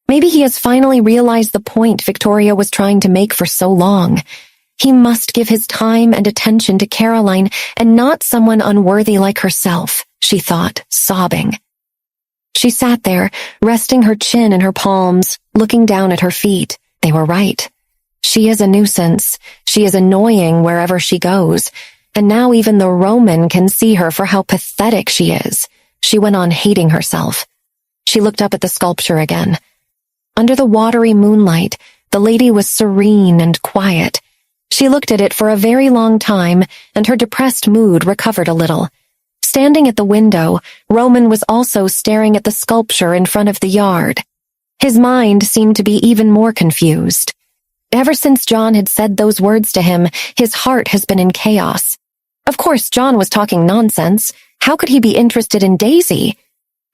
Maybe he has finally realized the point Victoria was trying to make for so long. He must give his time and attention to Caroline and not someone unworthy like herself, she thought, sobbing. She sat there, resting her chin in her palms, looking down at her feet. They were right. She is a nuisance. She is annoying wherever she goes. And now even the Roman can see her for how pathetic she is. She went on hating herself. She looked up at the sculpture again. Under the watery moonlight, the lady was serene and quiet. She looked at it for a very long time, and her depressed mood recovered a little. Standing at the window, Roman was also staring at the sculpture in front of the yard. His mind seemed to be even more confused. Ever since John had said those words to him, his heart has been in chaos. Of course, John was talking nonsense. How could he be interested in Daisy?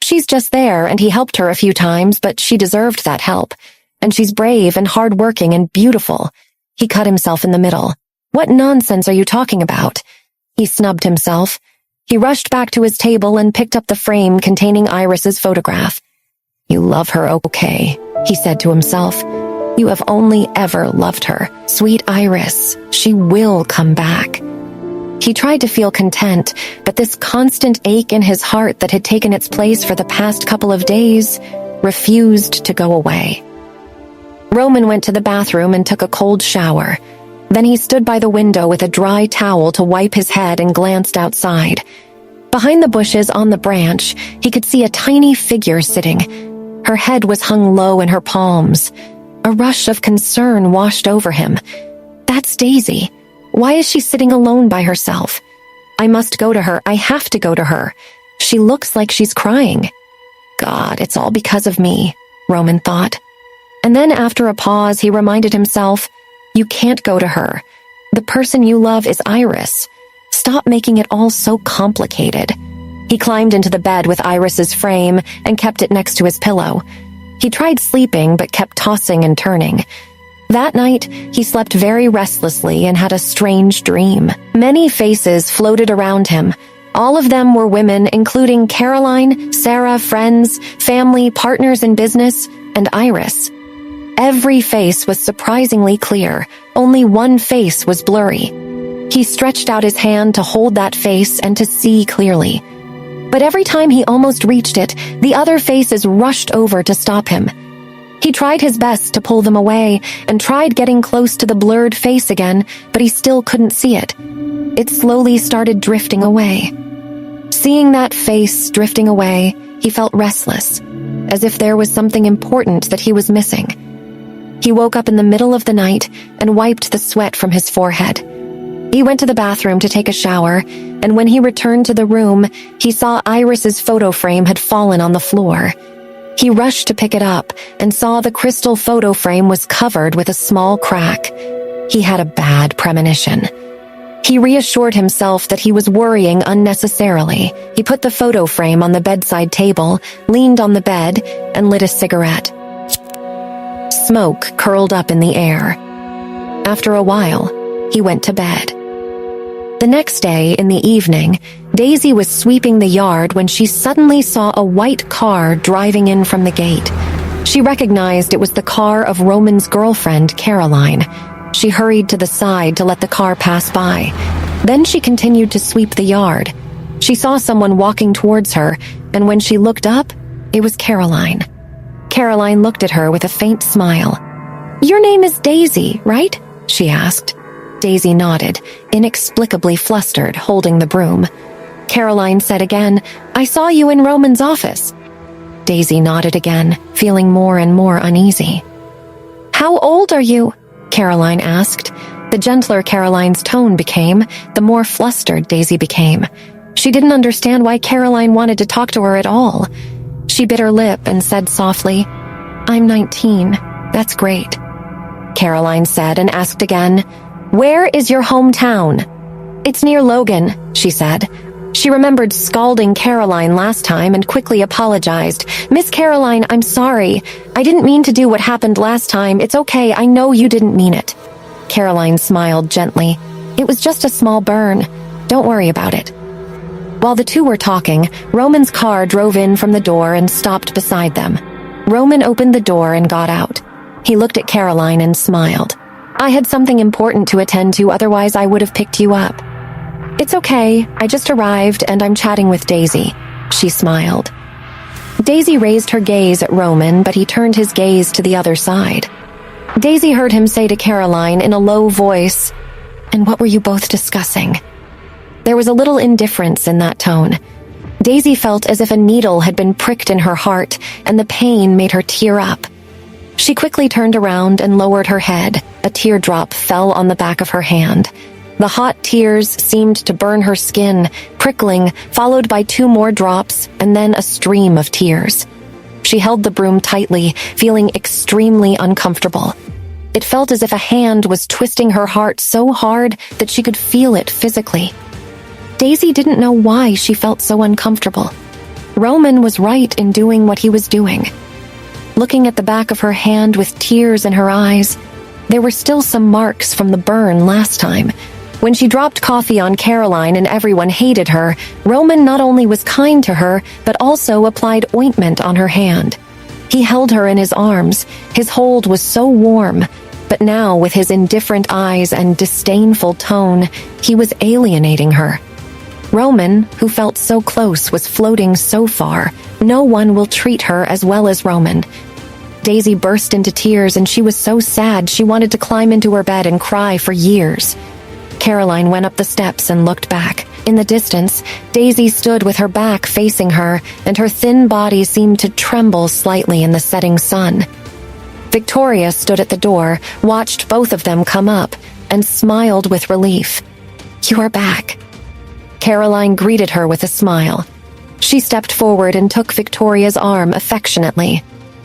She's just there, and he helped her a few times, but she deserved that help. And she's brave and hardworking and beautiful. He cut himself in the middle. What nonsense are you talking about? He snubbed himself. He rushed back to his table and picked up the frame containing Iris's photograph. You love her, okay, he said to himself. You have only ever loved her. Sweet Iris, she will come back. He tried to feel content, but this constant ache in his heart that had taken its place for the past couple of days refused to go away. Roman went to the bathroom and took a cold shower. Then he stood by the window with a dry towel to wipe his head and glanced outside. Behind the bushes on the branch, he could see a tiny figure sitting. Her head was hung low in her palms. A rush of concern washed over him. That's Daisy. Why is she sitting alone by herself? I must go to her. I have to go to her. She looks like she's crying. God, it's all because of me, Roman thought. And then after a pause, he reminded himself, you can't go to her. The person you love is Iris. Stop making it all so complicated. He climbed into the bed with Iris's frame and kept it next to his pillow. He tried sleeping but kept tossing and turning. That night, he slept very restlessly and had a strange dream. Many faces floated around him. All of them were women, including Caroline, Sarah, friends, family, partners in business, and Iris. Every face was surprisingly clear. Only one face was blurry. He stretched out his hand to hold that face and to see clearly. But every time he almost reached it, the other faces rushed over to stop him. He tried his best to pull them away and tried getting close to the blurred face again, but he still couldn't see it. It slowly started drifting away. Seeing that face drifting away, he felt restless, as if there was something important that he was missing. He woke up in the middle of the night and wiped the sweat from his forehead. He went to the bathroom to take a shower, and when he returned to the room, he saw Iris's photo frame had fallen on the floor. He rushed to pick it up and saw the crystal photo frame was covered with a small crack. He had a bad premonition. He reassured himself that he was worrying unnecessarily. He put the photo frame on the bedside table, leaned on the bed, and lit a cigarette. Smoke curled up in the air. After a while, he went to bed. The next day, in the evening, Daisy was sweeping the yard when she suddenly saw a white car driving in from the gate. She recognized it was the car of Roman's girlfriend, Caroline. She hurried to the side to let the car pass by. Then she continued to sweep the yard. She saw someone walking towards her, and when she looked up, it was Caroline. Caroline looked at her with a faint smile. "Your name is Daisy, right?" she asked. Daisy nodded, inexplicably flustered, holding the broom. Caroline said again, "I saw you in Roman's office." Daisy nodded again, feeling more and more uneasy. "How old are you?" Caroline asked. The gentler Caroline's tone became, the more flustered Daisy became. She didn't understand why Caroline wanted to talk to her at all. She bit her lip and said softly, "I'm 19. That's great." Caroline said and asked again, "Where is your hometown?" "It's near Logan," she said. She remembered scalding Caroline last time and quickly apologized. "Miss Caroline, I'm sorry. I didn't mean to do what happened last time. It's okay, I know you didn't mean it." Caroline smiled gently. "It was just a small burn. Don't worry about it." While the two were talking, Roman's car drove in from the door and stopped beside them. Roman opened the door and got out. He looked at Caroline and smiled. "I had something important to attend to, otherwise I would have picked you up." "It's okay, I just arrived and I'm chatting with Daisy," she smiled. Daisy raised her gaze at Roman, but he turned his gaze to the other side. Daisy heard him say to Caroline in a low voice, "And what were you both discussing?" There was a little indifference in that tone. Daisy felt as if a needle had been pricked in her heart, and the pain made her tear up. She quickly turned around and lowered her head. A teardrop fell on the back of her hand. The hot tears seemed to burn her skin, prickling, followed by 2 more drops, and then a stream of tears. She held the broom tightly, feeling extremely uncomfortable. It felt as if a hand was twisting her heart so hard that she could feel it physically. Daisy didn't know why she felt so uncomfortable. Roman was right in doing what he was doing. Looking at the back of her hand with tears in her eyes, there were still some marks from the burn last time. When she dropped coffee on Caroline and everyone hated her, Roman not only was kind to her, but also applied ointment on her hand. He held her in his arms. His hold was so warm, but now with his indifferent eyes and disdainful tone, he was alienating her. Roman, who felt so close, was floating so far. No one will treat her as well as Roman. Daisy burst into tears, and she was so sad she wanted to climb into her bed and cry for years. Caroline went up the steps and looked back. In the distance, Daisy stood with her back facing her, and her thin body seemed to tremble slightly in the setting sun. Victoria stood at the door, watched both of them come up, and smiled with relief. "You are back." Caroline greeted her with a smile. She stepped forward and took Victoria's arm affectionately.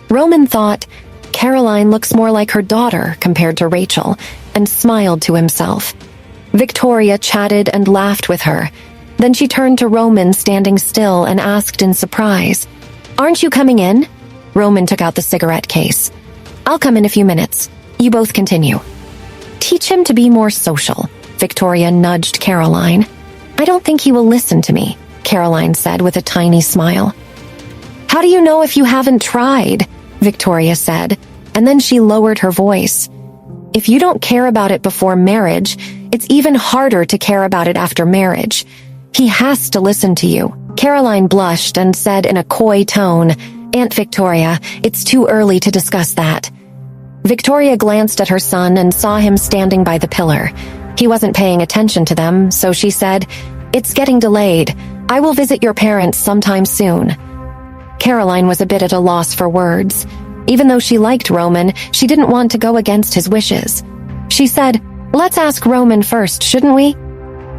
Roman thought, Caroline looks more like her daughter compared to Rachel, and smiled to himself. Victoria chatted and laughed with her. Then she turned to Roman standing still and asked in surprise, "Aren't you coming in?" Roman took out the cigarette case. "I'll come in a few minutes. You both continue." "Teach him to be more social," Victoria nudged Caroline. "I don't think he will listen to me," Caroline said with a tiny smile. "How do you know if you haven't tried?" Victoria said, and then she lowered her voice. "If you don't care about it before marriage, it's even harder to care about it after marriage. He has to listen to you." Caroline blushed and said in a coy tone, "Aunt Victoria, it's too early to discuss that." Victoria glanced at her son and saw him standing by the pillar. He wasn't paying attention to them, so she said, "It's getting delayed. I will visit your parents sometime soon." Caroline was a bit at a loss for words. Even though she liked Roman, she didn't want to go against his wishes. She said, "Let's ask Roman first, shouldn't we?"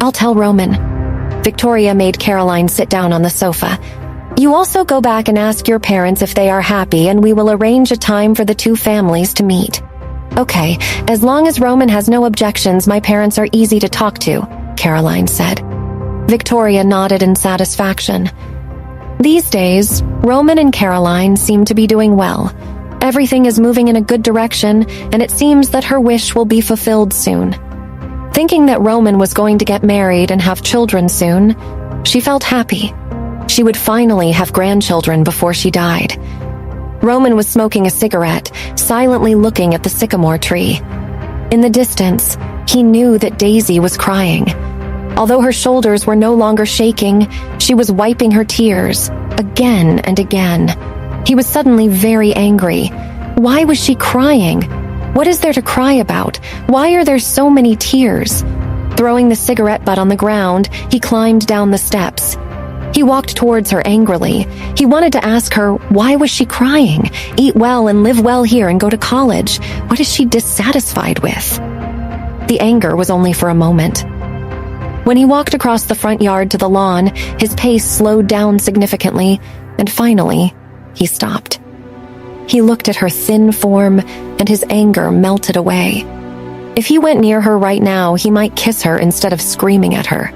"I'll tell Roman." Victoria made Caroline sit down on the sofa. "You also go back and ask your parents if they are happy, and we will arrange a time for the 2 families to meet." "Okay, as long as Roman has no objections, my parents are easy to talk to," Caroline said. Victoria nodded in satisfaction. These days, Roman and Caroline seem to be doing well. Everything is moving in a good direction, and it seems that her wish will be fulfilled soon. Thinking that Roman was going to get married and have children soon, she felt happy. She would finally have grandchildren before she died. Roman was smoking a cigarette, silently looking at the sycamore tree. In the distance, he knew that Daisy was crying. Although her shoulders were no longer shaking, she was wiping her tears, again and again. He was suddenly very angry. Why was she crying? What is there to cry about? Why are there so many tears? Throwing the cigarette butt on the ground, he climbed down the steps. He walked towards her angrily. He wanted to ask her, why was she crying? Eat well and live well here and go to college. What is she dissatisfied with? The anger was only for a moment. When he walked across the front yard to the lawn, his pace slowed down significantly, and finally, he stopped. He looked at her thin form, and his anger melted away. If he went near her right now, he might kiss her instead of screaming at her.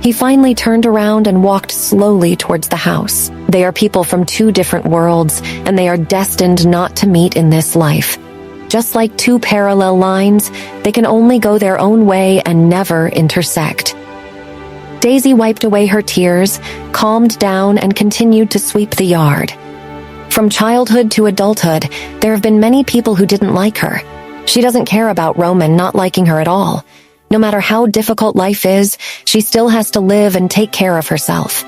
He finally turned around and walked slowly towards the house. They are people from 2 different worlds, and they are destined not to meet in this life. Just like 2 parallel lines, they can only go their own way and never intersect. Daisy wiped away her tears, calmed down, and continued to sweep the yard. From childhood to adulthood, there have been many people who didn't like her. She doesn't care about Roman not liking her at all. No matter how difficult life is, she still has to live and take care of herself.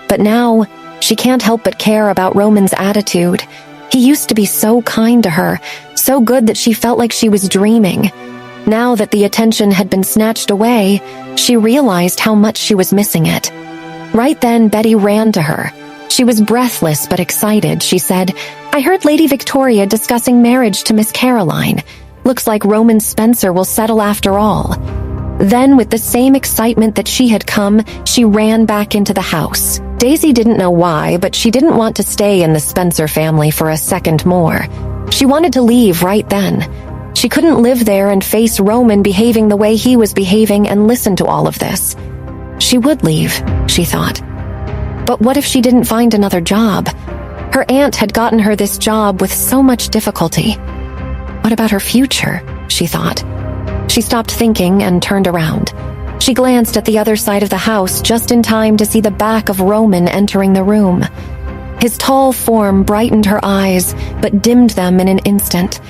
But now, she can't help but care about Roman's attitude. He used to be so kind to her, so good that she felt like she was dreaming. Now that the attention had been snatched away, she realized how much she was missing it. Right then, Betty ran to her. She was breathless but excited. She said, "I heard Lady Victoria discussing marriage to Miss Caroline. Looks like Roman Spencer will settle after all." Then, with the same excitement that she had come, she ran back into the house. Daisy didn't know why, but she didn't want to stay in the Spencer family for a second more. She wanted to leave right then. She couldn't live there and face Roman behaving the way he was behaving and listen to all of this. She would leave, she thought. But what if she didn't find another job? Her aunt had gotten her this job with so much difficulty. What about her future? She thought. She stopped thinking and turned around. She glanced at the other side of the house just in time to see the back of Roman entering the room. His tall form brightened her eyes, but dimmed them in an instant.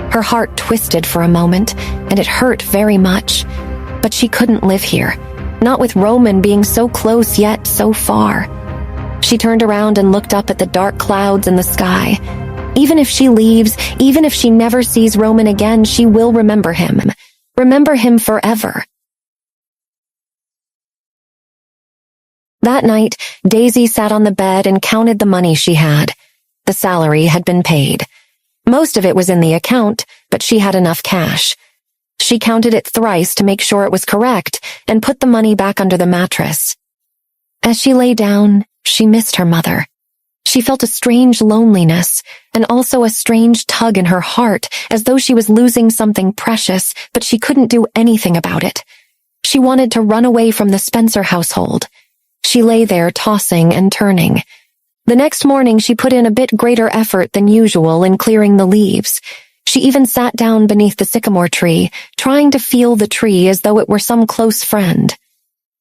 Her heart twisted for a moment, and it hurt very much. But she couldn't live here, not with Roman being so close yet so far. She turned around and looked up at the dark clouds in the sky. Even if she leaves, even if she never sees Roman again, she will remember him. Remember him forever. That night, Daisy sat on the bed and counted the money she had. The salary had been paid. Most of it was in the account, but she had enough cash. She counted it thrice to make sure it was correct and put the money back under the mattress. As she lay down, she missed her mother. She felt a strange loneliness and also a strange tug in her heart, as though she was losing something precious, but she couldn't do anything about it. She wanted to run away from the Spencer household. She lay there tossing and turning. The next morning she put in a bit greater effort than usual in clearing the leaves. She even sat down beneath the sycamore tree, trying to feel the tree as though it were some close friend.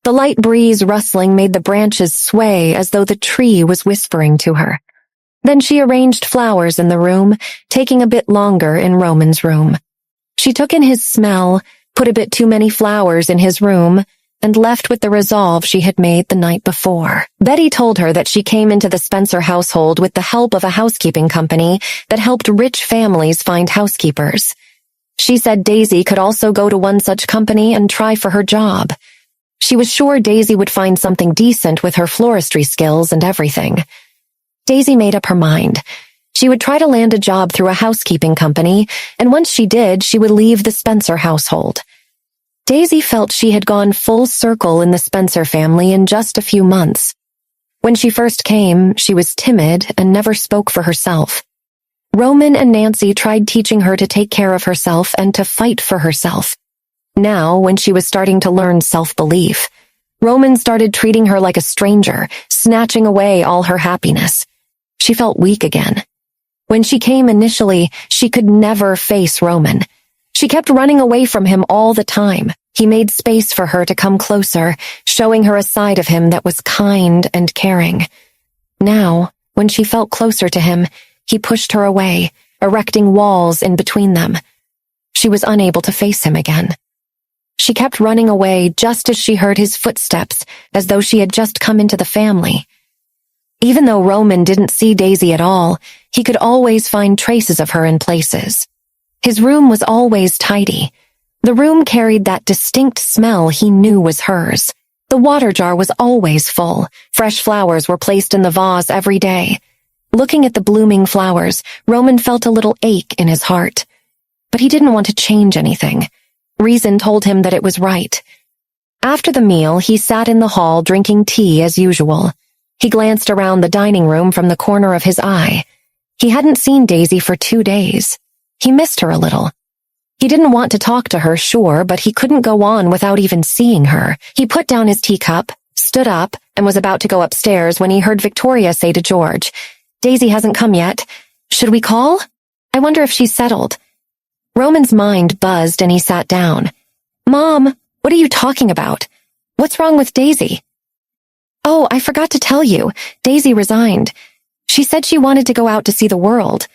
The light breeze rustling made the branches sway as though the tree was whispering to her. Then she arranged flowers in the room, taking a bit longer in Roman's room. She took in his smell, put a bit too many flowers in his room, and left with the resolve she had made the night before. Betty told her that she came into the Spencer household with the help of a housekeeping company that helped rich families find housekeepers. She said Daisy could also go to one such company and try for her job. She was sure Daisy would find something decent with her floristry skills and everything. Daisy made up her mind. She would try to land a job through a housekeeping company, and once she did, she would leave the Spencer household. Daisy felt she had gone full circle in the Spencer family in just a few months. When she first came, she was timid and never spoke for herself. Roman and Nancy tried teaching her to take care of herself and to fight for herself. Now, when she was starting to learn self-belief, Roman started treating her like a stranger, snatching away all her happiness. She felt weak again. When she came initially, she could never face Roman. She kept running away from him all the time. He made space for her to come closer, showing her a side of him that was kind and caring. Now, when she felt closer to him, he pushed her away, erecting walls in between them. She was unable to face him again. She kept running away just as she heard his footsteps, as though she had just come into the family. Even though Roman didn't see Daisy at all, he could always find traces of her in places. His room was always tidy. The room carried that distinct smell he knew was hers. The water jar was always full. Fresh flowers were placed in the vase every day. Looking at the blooming flowers, Roman felt a little ache in his heart. But he didn't want to change anything. Reason told him that it was right. After the meal, he sat in the hall drinking tea as usual. He glanced around the dining room from the corner of his eye. He hadn't seen Daisy for 2 days. He missed her a little. He didn't want to talk to her, sure, but he couldn't go on without even seeing her. He put down his teacup, stood up, and was about to go upstairs when he heard Victoria say to George, "Daisy hasn't come yet. Should we call? I wonder if she's settled." Roman's mind buzzed and he sat down. "Mom, what are you talking about? What's wrong with Daisy?" "Oh, I forgot to tell you. Daisy resigned. She said she wanted to go out to see the world.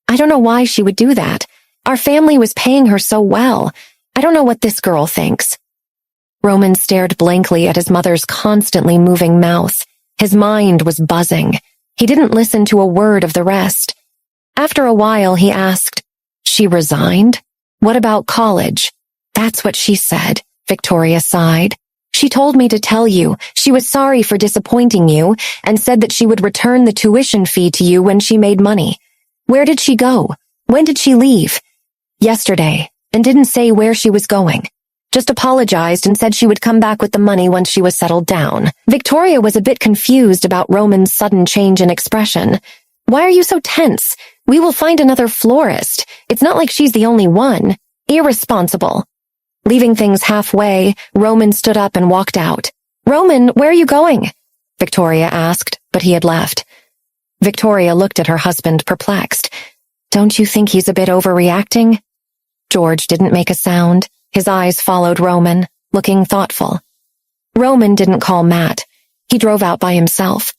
I don't know why she would do that. Our family was paying her so well. I don't know what this girl thinks." Roman stared blankly at his mother's constantly moving mouth. His mind was buzzing. He didn't listen to a word of the rest. After a while, he asked, She resigned? What about college? That's what she said, Victoria sighed. She told me to tell you she was sorry for disappointing you and said that she would return the tuition fee to you when she made money. Where did she go? When did she leave? Yesterday, and didn't say where she was going. Just apologized and said she would come back with the money once she was settled down. Victoria was a bit confused about Roman's sudden change in expression. Why are you so tense? We will find another florist. It's not like she's the only one. Irresponsible. Leaving things halfway, Roman stood up and walked out. Roman, where are you going? Victoria asked, but he had left. Victoria looked at her husband, perplexed. Don't you think he's a bit overreacting? George didn't make a sound. His eyes followed Roman, looking thoughtful. Roman didn't call Matt. He drove out by himself.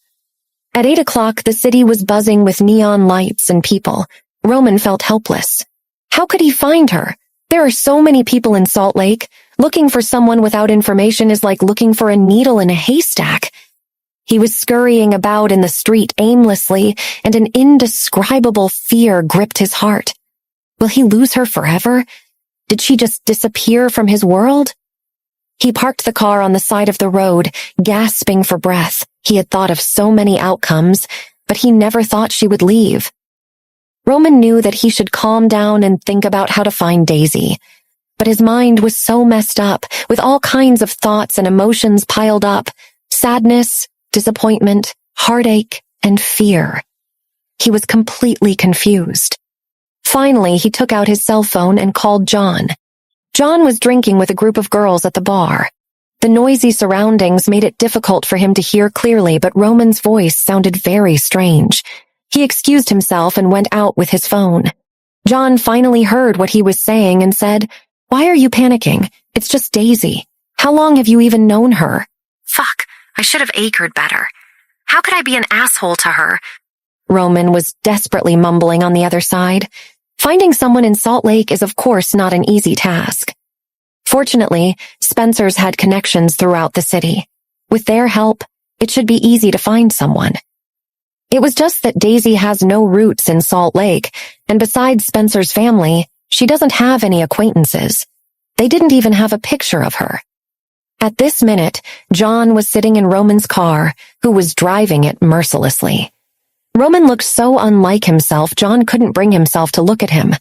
At 8 o'clock, the city was buzzing with neon lights and people. Roman felt helpless. How could he find her? There are so many people in Salt Lake. Looking for someone without information is like looking for a needle in a haystack. He was scurrying about in the street aimlessly, and an indescribable fear gripped his heart. Will he lose her forever? Did she just disappear from his world? He parked the car on the side of the road, gasping for breath. He had thought of so many outcomes, but he never thought she would leave. Roman knew that he should calm down and think about how to find Daisy. But his mind was so messed up, with all kinds of thoughts and emotions piled up. Sadness, disappointment, heartache, and fear. He was completely confused. Finally, he took out his cell phone and called John. John was drinking with a group of girls at the bar. The noisy surroundings made it difficult for him to hear clearly, but Roman's voice sounded very strange. He excused himself and went out with his phone. John finally heard what he was saying and said, "Why are you panicking? It's just Daisy. How long have you even known her?" "Fuck, I should have acred better. How could I be an asshole to her?" Roman was desperately mumbling on the other side. Finding someone in Salt Lake is of course not an easy task. Fortunately, Spencer's had connections throughout the city. With their help, it should be easy to find someone. It was just that Daisy has no roots in Salt Lake, and besides Spencer's family, she doesn't have any acquaintances. They didn't even have a picture of her. At this minute, John was sitting in Roman's car, who was driving it mercilessly. Roman looked so unlike himself, John couldn't bring himself to look at him.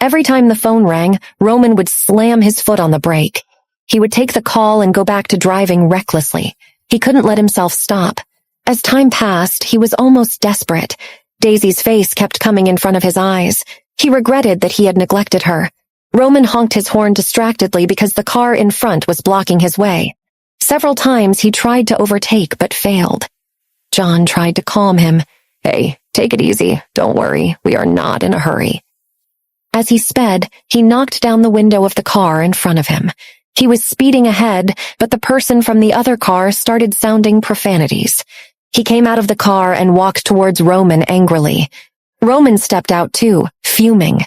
Every time the phone rang, Roman would slam his foot on the brake. He would take the call and go back to driving recklessly. He couldn't let himself stop. As time passed, he was almost desperate. Daisy's face kept coming in front of his eyes. He regretted that he had neglected her. Roman honked his horn distractedly because the car in front was blocking his way. Several times he tried to overtake but failed. John tried to calm him. "Hey, take it easy. Don't worry. We are not in a hurry." As he sped, he knocked down the window of the car in front of him. He was speeding ahead, but the person from the other car started sounding profanities. He came out of the car and walked towards Roman angrily. Roman stepped out too, fuming.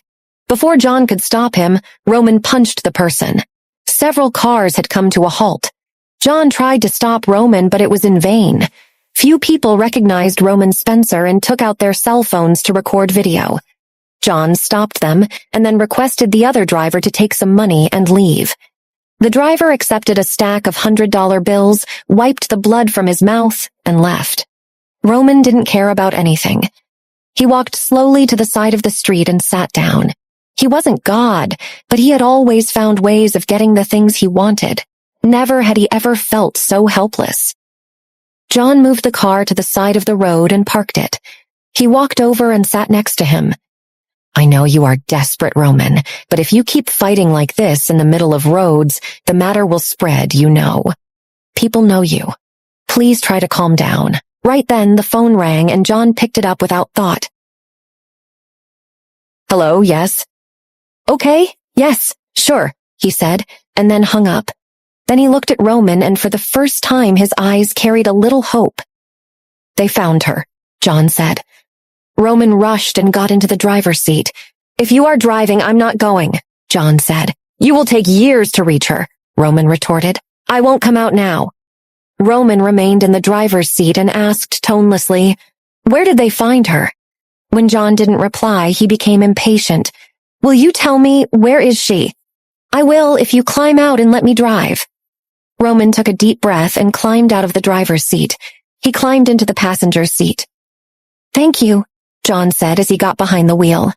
Before John could stop him, Roman punched the person. Several cars had come to a halt. John tried to stop Roman, but it was in vain. Few people recognized Roman Spencer and took out their cell phones to record video. John stopped them and then requested the other driver to take some money and leave. The driver accepted a stack of $100 bills, wiped the blood from his mouth, and left. Roman didn't care about anything. He walked slowly to the side of the street and sat down. He wasn't God, but he had always found ways of getting the things he wanted. Never had he ever felt so helpless. John moved the car to the side of the road and parked it. He walked over and sat next to him. "I know you are desperate, Roman, but if you keep fighting like this in the middle of roads, the matter will spread, you know. People know you. Please try to calm down." Right then, the phone rang and John picked it up without thought. "Hello, yes?" "Okay, yes, sure," he said, and then hung up. Then he looked at Roman, and for the first time his eyes carried a little hope. "They found her," John said. Roman rushed and got into the driver's seat. "If you are driving, I'm not going," John said. "You will take years to reach her," Roman retorted. "I won't come out now." Roman remained in the driver's seat and asked tonelessly, "Where did they find her?" When John didn't reply, he became impatient. Will you tell me, where is she? I will if you climb out and let me drive. Roman took a deep breath and climbed out of the driver's seat. He climbed into the passenger's seat. Thank you, John said as he got behind the wheel.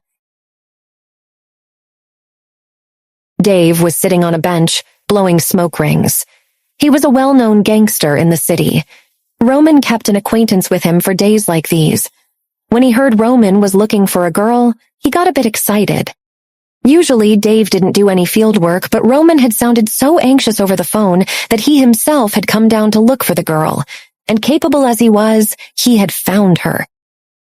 Dave was sitting on a bench, blowing smoke rings. He was a well-known gangster in the city. Roman kept an acquaintance with him for days like these. When he heard Roman was looking for a girl, he got a bit excited. Usually, Dave didn't do any field work, but Roman had sounded so anxious over the phone that he himself had come down to look for the girl, and capable as he was, he had found her.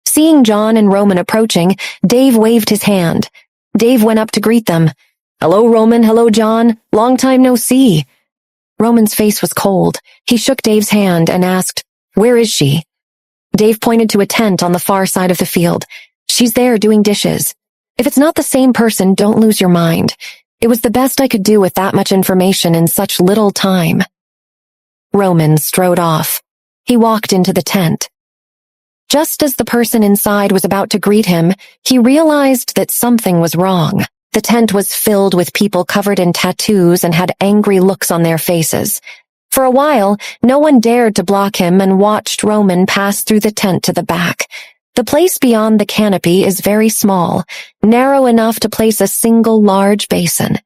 Seeing John and Roman approaching, Dave waved his hand. Dave went up to greet them. Hello, Roman. Hello, John. Long time no see. Roman's face was cold. He shook Dave's hand and asked, Where is she? Dave pointed to a tent on the far side of the field. She's there doing dishes. If it's not the same person, don't lose your mind. It was the best I could do with that much information in such little time. Roman strode off. He walked into the tent. Just as the person inside was about to greet him, he realized that something was wrong. The tent was filled with people covered in tattoos and had angry looks on their faces. For a while, no one dared to block him and watched Roman pass through the tent to the back. The place beyond the canopy is very small, narrow enough to place a single large basin.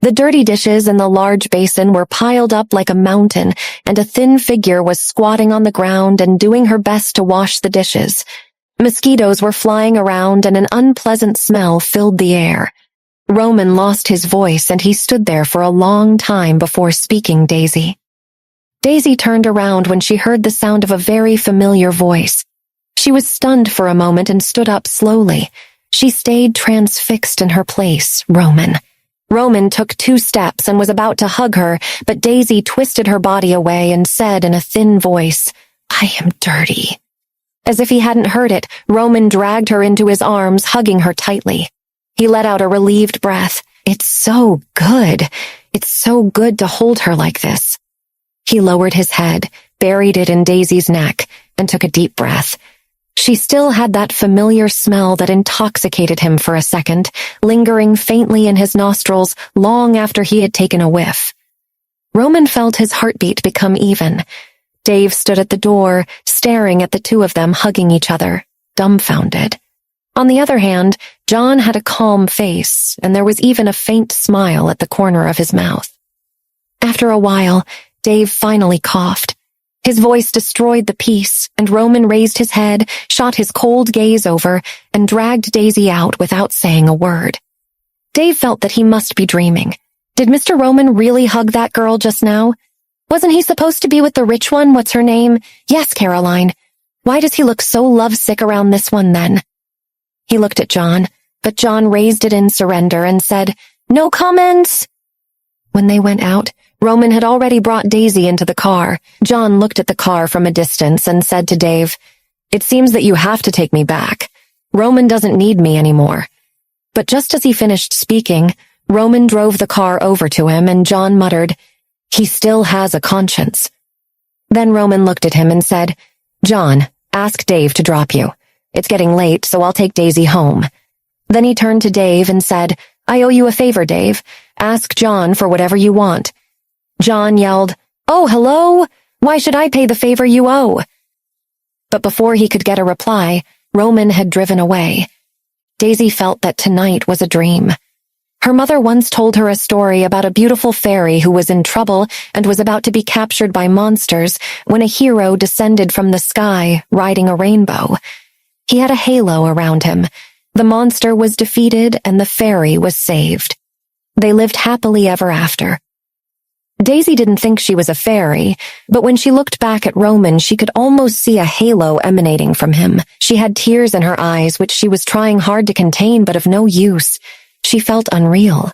The dirty dishes in the large basin were piled up like a mountain, and a thin figure was squatting on the ground and doing her best to wash the dishes. Mosquitoes were flying around and an unpleasant smell filled the air. Roman lost his voice and he stood there for a long time before speaking Daisy. Daisy turned around when she heard the sound of a very familiar voice. She was stunned for a moment and stood up slowly. She stayed transfixed in her place, Roman. Roman took 2 steps and was about to hug her, but Daisy twisted her body away and said in a thin voice, I am dirty. As if he hadn't heard it, Roman dragged her into his arms, hugging her tightly. He let out a relieved breath. It's so good. It's so good to hold her like this. He lowered his head, buried it in Daisy's neck, and took a deep breath. She still had that familiar smell that intoxicated him for a second, lingering faintly in his nostrils long after he had taken a whiff. Roman felt his heartbeat become even. Dave stood at the door, staring at the two of them hugging each other, dumbfounded. On the other hand, John had a calm face, and there was even a faint smile at the corner of his mouth. After a while, Dave finally coughed. His voice destroyed the peace, and Roman raised his head, shot his cold gaze over, and dragged Daisy out without saying a word. Dave felt that he must be dreaming. Did Mr. Roman really hug that girl just now? Wasn't he supposed to be with the rich one? What's her name? Yes, Caroline. Why does he look so lovesick around this one then? He looked at John, but John raised it in surrender and said, No comments. When they went out, Roman had already brought Daisy into the car. John looked at the car from a distance and said to Dave, It seems that you have to take me back. Roman doesn't need me anymore. But just as he finished speaking, Roman drove the car over to him and John muttered, He still has a conscience. Then Roman looked at him and said, John, ask Dave to drop you. It's getting late, so I'll take Daisy home. Then he turned to Dave and said, I owe you a favor, Dave. Ask John for whatever you want. John yelled, Oh, hello? Why should I pay the favor you owe? But before he could get a reply, Roman had driven away. Daisy felt that tonight was a dream. Her mother once told her a story about a beautiful fairy who was in trouble and was about to be captured by monsters when a hero descended from the sky riding a rainbow. He had a halo around him. The monster was defeated and the fairy was saved. They lived happily ever after. Daisy didn't think she was a fairy, but when she looked back at Roman, she could almost see a halo emanating from him. She had tears in her eyes, which she was trying hard to contain, but of no use. She felt unreal.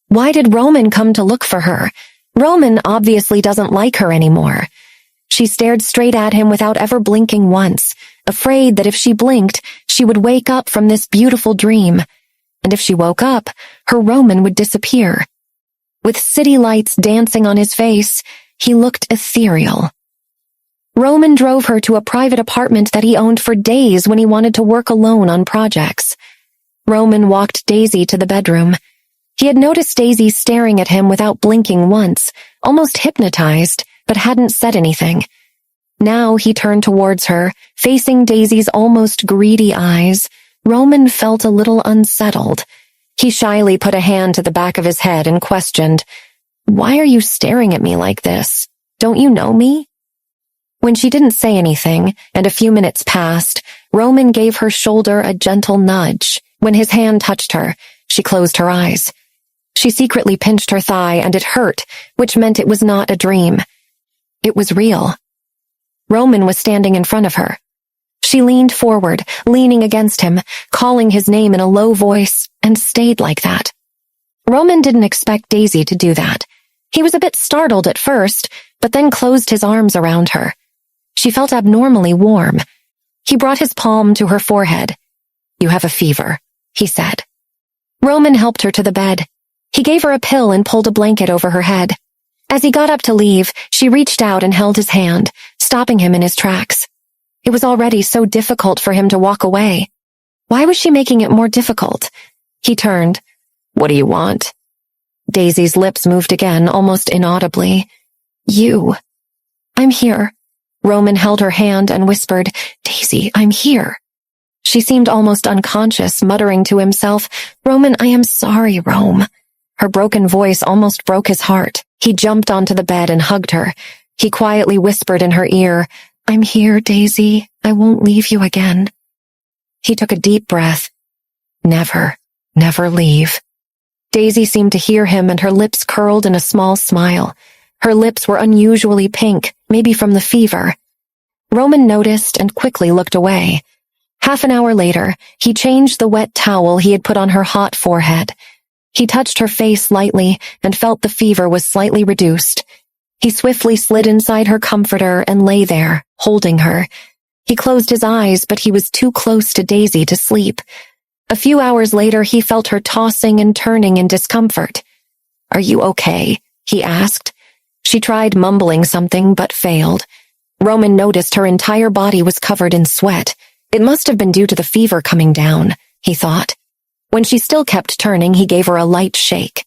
Why did Roman come to look for her? Roman obviously doesn't like her anymore. She stared straight at him without ever blinking once, afraid that if she blinked, she would wake up from this beautiful dream. And if she woke up, her Roman would disappear. With city lights dancing on his face, he looked ethereal. Roman drove her to a private apartment that he owned for days when he wanted to work alone on projects. Roman walked Daisy to the bedroom. He had noticed Daisy staring at him without blinking once, almost hypnotized, but hadn't said anything. Now he turned towards her, facing Daisy's almost greedy eyes. Roman felt a little unsettled. He shyly put a hand to the back of his head and questioned, "Why are you staring at me like this? Don't you know me?" When she didn't say anything, and a few minutes passed, Roman gave her shoulder a gentle nudge. When his hand touched her, she closed her eyes. She secretly pinched her thigh, and it hurt, which meant it was not a dream. It was real. Roman was standing in front of her. She leaned forward, leaning against him, calling his name in a low voice, and stayed like that. Roman didn't expect Daisy to do that. He was a bit startled at first, but then closed his arms around her. She felt abnormally warm. He brought his palm to her forehead. "You have a fever," he said. Roman helped her to the bed. He gave her a pill and pulled a blanket over her head. As he got up to leave, she reached out and held his hand, stopping him in his tracks. It was already so difficult for him to walk away. Why was she making it more difficult? He turned. "What do you want?" Daisy's lips moved again, almost inaudibly. "You." "I'm here." Roman held her hand and whispered, "Daisy, I'm here." She seemed almost unconscious, muttering to himself, "Roman, I am sorry, Rome." Her broken voice almost broke his heart. He jumped onto the bed and hugged her. He quietly whispered in her ear, "I'm here, Daisy. I won't leave you again." He took a deep breath. Never, never leave. Daisy seemed to hear him, and her lips curled in a small smile. Her lips were unusually pink, maybe from the fever. Roman noticed and quickly looked away. Half an hour later, he changed the wet towel he had put on her hot forehead. He touched her face lightly and felt the fever was slightly reduced. He swiftly slid inside her comforter and lay there, holding her. He closed his eyes, but he was too close to Daisy to sleep. A few hours later, he felt her tossing and turning in discomfort. "Are you okay?" he asked. She tried mumbling something, but failed. Roman noticed her entire body was covered in sweat. It must have been due to the fever coming down, he thought. When she still kept turning, he gave her a light shake.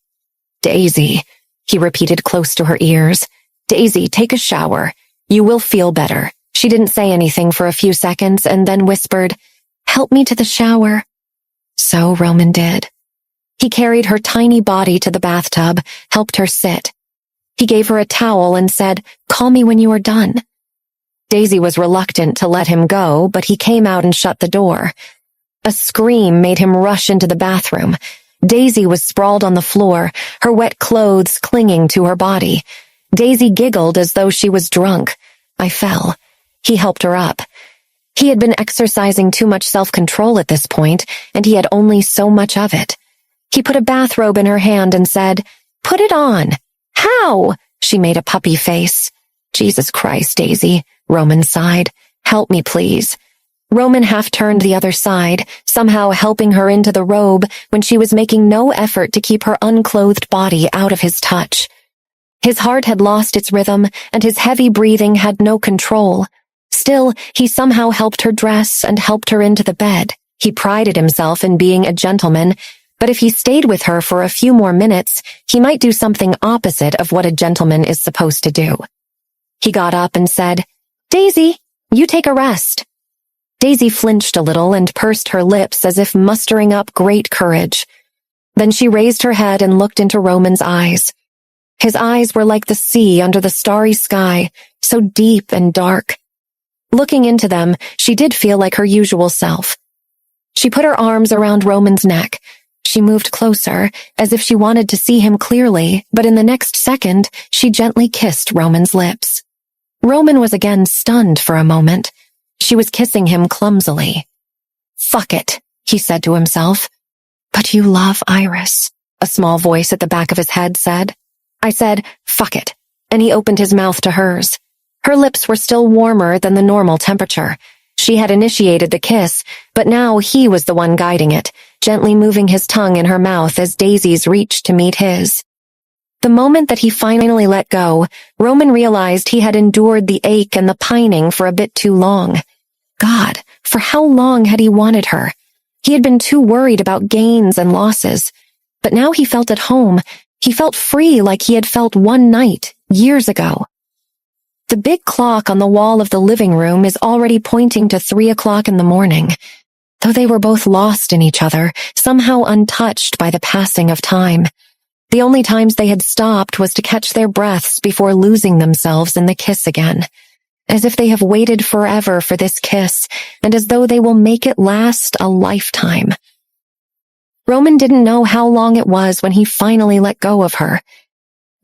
"Daisy," he repeated close to her ears. "Daisy, take a shower. You will feel better." She didn't say anything for a few seconds and then whispered, "Help me to the shower." So Roman did. He carried her tiny body to the bathtub, helped her sit. He gave her a towel and said, "Call me when you are done." Daisy was reluctant to let him go, but he came out and shut the door. A scream made him rush into the bathroom. Daisy was sprawled on the floor, her wet clothes clinging to her body. Daisy giggled as though she was drunk. I fell. He helped her up. He had been exercising too much self-control at this point, and he had only so much of it. He put a bathrobe in her hand and said, "Put it on." "How?" She made a puppy face. "Jesus Christ, Daisy," Roman sighed. "Help me, please." Roman half turned the other side, somehow helping her into the robe when she was making no effort to keep her unclothed body out of his touch. His heart had lost its rhythm, and his heavy breathing had no control. Still, he somehow helped her dress and helped her into the bed. He prided himself in being a gentleman, but if he stayed with her for a few more minutes, he might do something opposite of what a gentleman is supposed to do. He got up and said, "Daisy, you take a rest." Daisy flinched a little and pursed her lips as if mustering up great courage. Then she raised her head and looked into Roman's eyes. His eyes were like the sea under the starry sky, so deep and dark. Looking into them, she did feel like her usual self. She put her arms around Roman's neck. She moved closer, as if she wanted to see him clearly, but in the next second, she gently kissed Roman's lips. Roman was again stunned for a moment. She was kissing him clumsily. "Fuck it," he said to himself. "But you love Iris," a small voice at the back of his head said. I said, "Fuck it," and he opened his mouth to hers. Her lips were still warmer than the normal temperature. She had initiated the kiss, but now he was the one guiding it, gently moving his tongue in her mouth as Daisy's reached to meet his. The moment that he finally let go, Roman realized he had endured the ache and the pining for a bit too long. God, for how long had he wanted her? He had been too worried about gains and losses, but now he felt at home. He felt free like he had felt one night, years ago. The big clock on the wall of the living room is already pointing to 3 o'clock in the morning. Though they were both lost in each other, somehow untouched by the passing of time. The only times they had stopped was to catch their breaths before losing themselves in the kiss again. As if they have waited forever for this kiss, and as though they will make it last a lifetime. Roman didn't know how long it was when he finally let go of her.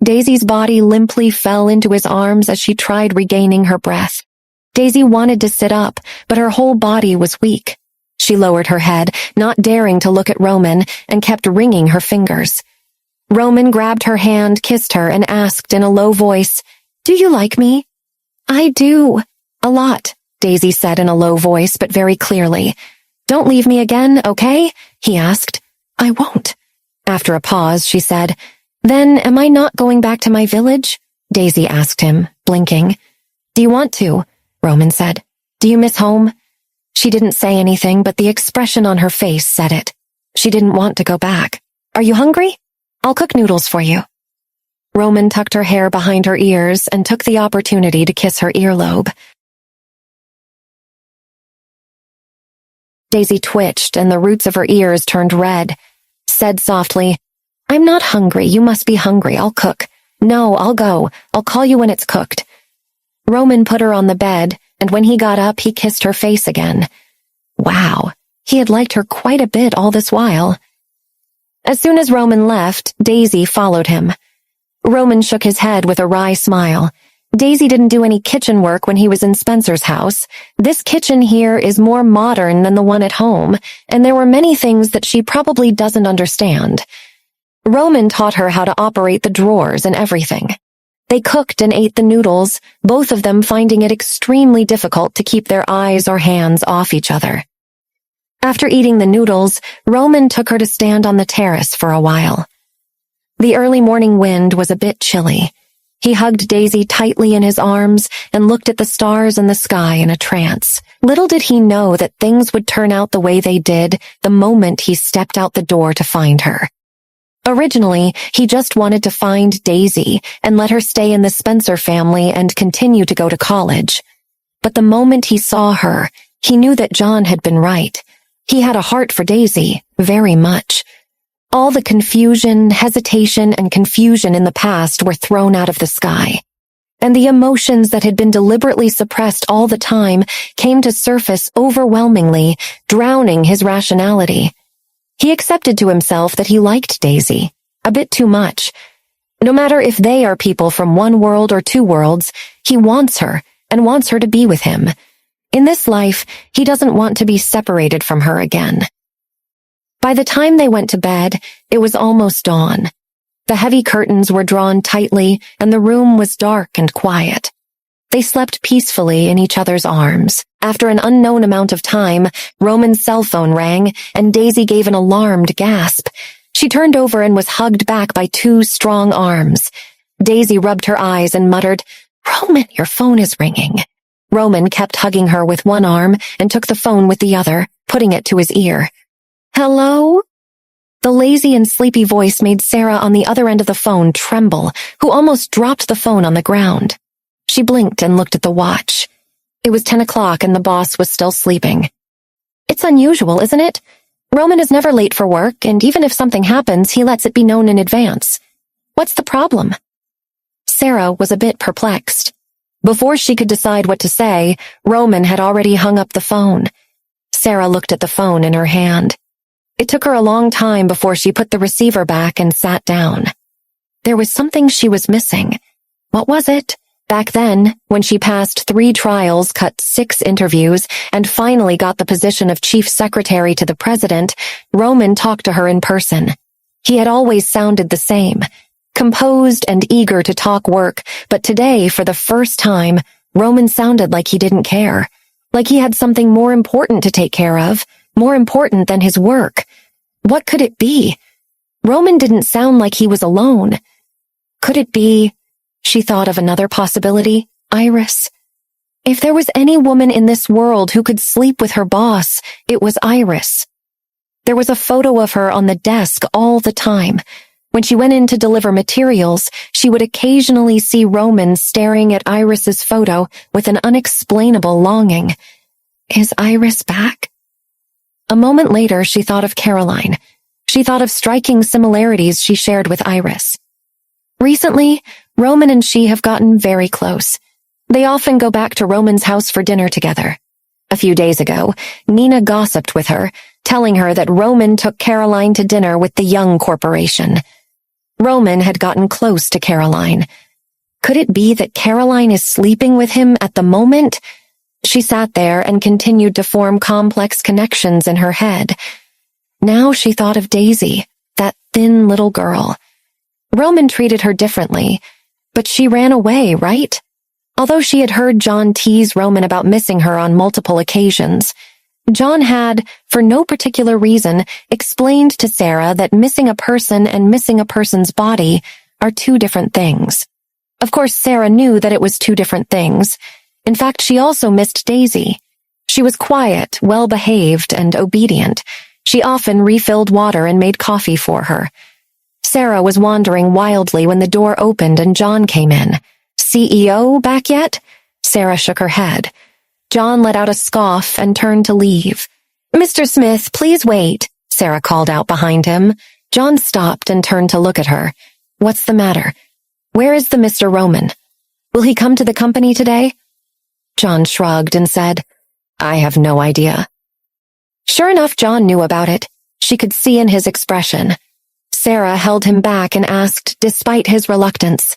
Daisy's body limply fell into his arms as she tried regaining her breath. Daisy wanted to sit up, but her whole body was weak. She lowered her head, not daring to look at Roman, and kept wringing her fingers. Roman grabbed her hand, kissed her, and asked in a low voice, "Do you like me?" "I do. A lot," Daisy said in a low voice, but very clearly. "Don't leave me again, okay?" he asked. "I won't." After a pause, she said, "Then am I not going back to my village?" Daisy asked him, blinking. "Do you want to?" Roman said. "Do you miss home?" She didn't say anything, but the expression on her face said it. She didn't want to go back. "Are you hungry? I'll cook noodles for you." Roman tucked her hair behind her ears and took the opportunity to kiss her earlobe. Daisy twitched and the roots of her ears turned red. Said softly, "I'm not hungry. You must be hungry. I'll cook." "No, I'll go. I'll call you when it's cooked." Roman put her on the bed, and when he got up, he kissed her face again. Wow, he had liked her quite a bit all this while. As soon as Roman left, Daisy followed him. Roman shook his head with a wry smile. Daisy didn't do any kitchen work when he was in Spencer's house. This kitchen here is more modern than the one at home, and there were many things that she probably doesn't understand. Roman taught her how to operate the drawers and everything. They cooked and ate the noodles, both of them finding it extremely difficult to keep their eyes or hands off each other. After eating the noodles, Roman took her to stand on the terrace for a while. The early morning wind was a bit chilly. He hugged Daisy tightly in his arms and looked at the stars and the sky in a trance. Little did he know that things would turn out the way they did the moment he stepped out the door to find her. Originally, he just wanted to find Daisy and let her stay in the Spencer family and continue to go to college. But the moment he saw her, he knew that John had been right. He had a heart for Daisy, very much. All the confusion, hesitation, and confusion in the past were thrown out of the sky. And the emotions that had been deliberately suppressed all the time came to surface overwhelmingly, drowning his rationality. He accepted to himself that he liked Daisy, a bit too much. No matter if they are people from one world or two worlds, he wants her and wants her to be with him. In this life, he doesn't want to be separated from her again. By the time they went to bed, it was almost dawn. The heavy curtains were drawn tightly, and the room was dark and quiet. They slept peacefully in each other's arms. After an unknown amount of time, Roman's cell phone rang, and Daisy gave an alarmed gasp. She turned over and was hugged back by two strong arms. Daisy rubbed her eyes and muttered, "Roman, your phone is ringing." Roman kept hugging her with one arm and took the phone with the other, putting it to his ear. "Hello?" The lazy and sleepy voice made Sarah on the other end of the phone tremble, who almost dropped the phone on the ground. She blinked and looked at the watch. It was 10 o'clock and the boss was still sleeping. "It's unusual, isn't it? Roman is never late for work, and even if something happens, he lets it be known in advance. What's the problem?" Sarah was a bit perplexed. Before she could decide what to say, Roman had already hung up the phone. Sarah looked at the phone in her hand. It took her a long time before she put the receiver back and sat down. There was something she was missing. What was it? Back then, when she passed 3 trials, cut 6 interviews, and finally got the position of chief secretary to the president, Roman talked to her in person. He had always sounded the same, composed and eager to talk work, but today, for the first time, Roman sounded like he didn't care, like he had something more important to take care of, more important than his work. What could it be? Roman didn't sound like he was alone. Could it be? She thought of another possibility, Iris. If there was any woman in this world who could sleep with her boss, it was Iris. There was a photo of her on the desk all the time. When she went in to deliver materials, she would occasionally see Roman staring at Iris's photo with an unexplainable longing. Is Iris back? A moment later, she thought of Caroline. She thought of striking similarities she shared with Iris. Recently, Roman and she have gotten very close. They often go back to Roman's house for dinner together. A few days ago, Nina gossiped with her, telling her that Roman took Caroline to dinner with the Young Corporation. Roman had gotten close to Caroline. Could it be that Caroline is sleeping with him at the moment? She sat there and continued to form complex connections in her head. Now she thought of Daisy, that thin little girl. Roman treated her differently, but she ran away, right? Although she had heard John tease Roman about missing her on multiple occasions, John had, for no particular reason, explained to Sarah that missing a person and missing a person's body are two different things. Of course, Sarah knew that it was two different things. In fact, she also missed Daisy. She was quiet, well-behaved, and obedient. She often refilled water and made coffee for her. Sarah was wandering wildly when the door opened and John came in. CEO back yet? Sarah shook her head. John let out a scoff and turned to leave. Mr. Smith, please wait, Sarah called out behind him. John stopped and turned to look at her. What's the matter? Where is the Mr. Roman? Will he come to the company today? John shrugged and said, I have no idea. Sure enough, John knew about it. She could see in his expression. Sarah held him back and asked, despite his reluctance,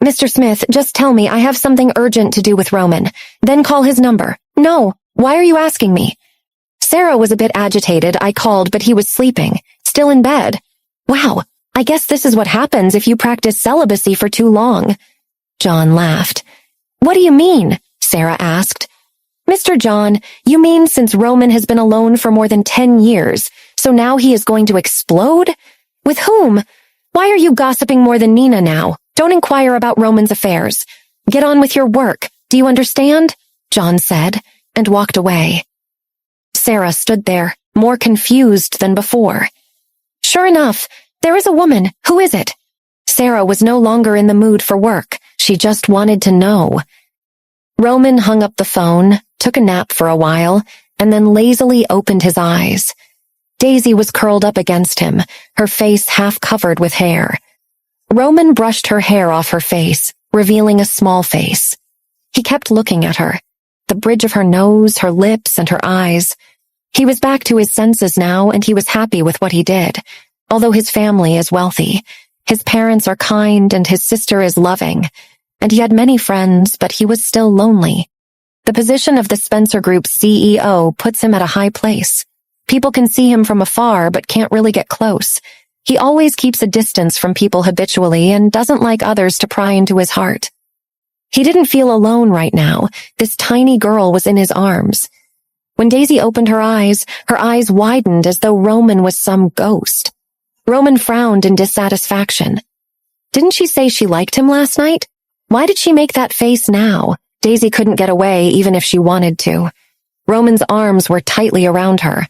Mr. Smith, just tell me I have something urgent to do with Roman. Then call his number. No, why are you asking me? Sarah was a bit agitated. I called, but he was sleeping, still in bed. Wow, I guess this is what happens if you practice celibacy for too long. John laughed. What do you mean? Sarah asked. Mr. John, you mean since Roman has been alone for more than 10 years, so now he is going to explode? With whom? Why are you gossiping more than Nina now? Don't inquire about Roman's affairs. Get on with your work. Do you understand? John said, and walked away. Sarah stood there, more confused than before. Sure enough, there is a woman. Who is it? Sarah was no longer in the mood for work. She just wanted to know. Roman hung up the phone, took a nap for a while, and then lazily opened his eyes. Daisy was curled up against him, her face half covered with hair. Roman brushed her hair off her face, revealing a small face. He kept looking at her, the bridge of her nose, her lips, and her eyes. He was back to his senses now, and he was happy with what he did. Although his family is wealthy, his parents are kind, and his sister is loving, and he had many friends, but he was still lonely. The position of the Spencer Group's CEO puts him at a high place. People can see him from afar, but can't really get close. He always keeps a distance from people habitually and doesn't like others to pry into his heart. He didn't feel alone right now. This tiny girl was in his arms. When Daisy opened her eyes widened as though Roman was some ghost. Roman frowned in dissatisfaction. Didn't she say she liked him last night? Why did she make that face now? Daisy couldn't get away even if she wanted to. Roman's arms were tightly around her.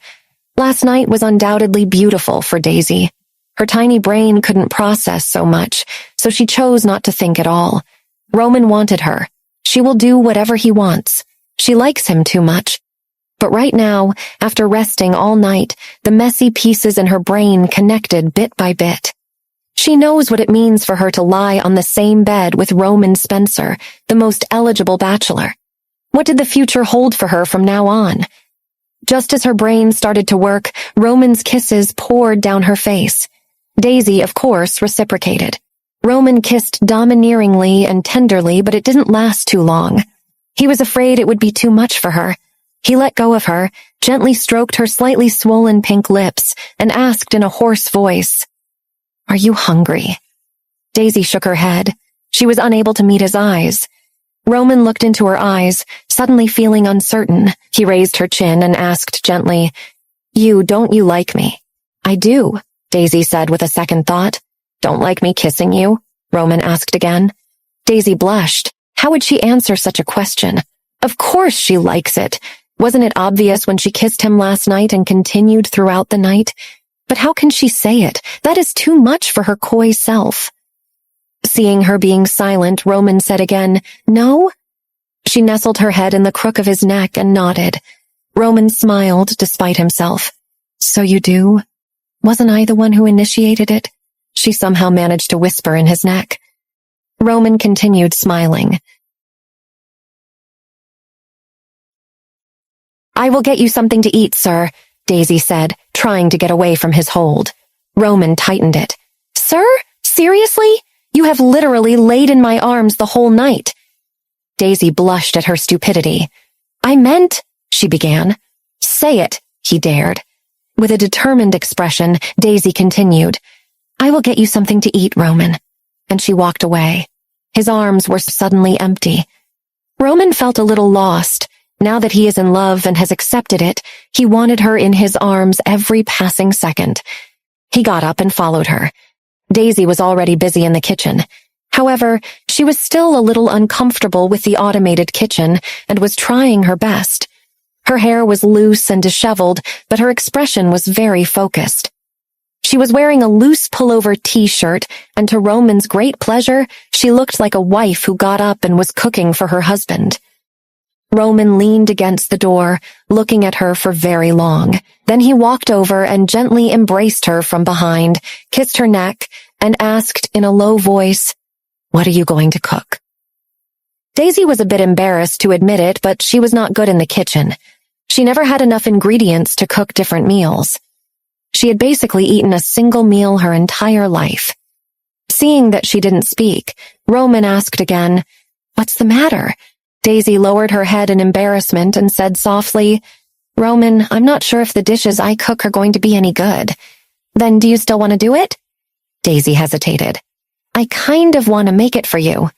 Last night was undoubtedly beautiful for Daisy. Her tiny brain couldn't process so much, so she chose not to think at all. Roman wanted her. She will do whatever he wants. She likes him too much. But right now, after resting all night, the messy pieces in her brain connected bit by bit. She knows what it means for her to lie on the same bed with Roman Spencer, the most eligible bachelor. What did the future hold for her from now on? Just as her brain started to work, Roman's kisses poured down her face. Daisy, of course, reciprocated. Roman kissed domineeringly and tenderly, but it didn't last too long. He was afraid it would be too much for her. He let go of her, gently stroked her slightly swollen pink lips, and asked in a hoarse voice, "Are you hungry?" Daisy shook her head. She was unable to meet his eyes. Roman looked into her eyes, suddenly feeling uncertain. He raised her chin and asked gently, Don't you like me?" "I do," Daisy said with a second thought. "Don't like me kissing you?" Roman asked again. Daisy blushed. How would she answer such a question? Of course she likes it. Wasn't it obvious when she kissed him last night and continued throughout the night? But how can she say it? That is too much for her coy self. Seeing her being silent, Roman said again, "No?" She nestled her head in the crook of his neck and nodded. Roman smiled despite himself. "So you do? Wasn't I the one who initiated it?" She somehow managed to whisper in his neck. Roman continued smiling. "I will get you something to eat, sir," Daisy said, trying to get away from his hold. Roman tightened it. "Sir? Seriously? You have literally laid in my arms the whole night." Daisy blushed at her stupidity. "I meant," she began. "Say it," he dared. With a determined expression, Daisy continued, "I will get you something to eat, Roman." And she walked away. His arms were suddenly empty. Roman felt a little lost. Now that he is in love and has accepted it, he wanted her in his arms every passing second. He got up and followed her. Daisy was already busy in the kitchen. However, she was still a little uncomfortable with the automated kitchen and was trying her best. Her hair was loose and disheveled, but her expression was very focused. She was wearing a loose pullover t-shirt, and to Roman's great pleasure, she looked like a wife who got up and was cooking for her husband. Roman leaned against the door, looking at her for very long. Then he walked over and gently embraced her from behind, kissed her neck, and asked in a low voice, "What are you going to cook?" Daisy was a bit embarrassed to admit it, but she was not good in the kitchen. She never had enough ingredients to cook different meals. She had basically eaten a single meal her entire life. Seeing that she didn't speak, Roman asked again, "What's the matter?" Daisy lowered her head in embarrassment and said softly, "Roman, I'm not sure if the dishes I cook are going to be any good." "Then do you still want to do it?" Daisy hesitated. "I kind of want to make it for you."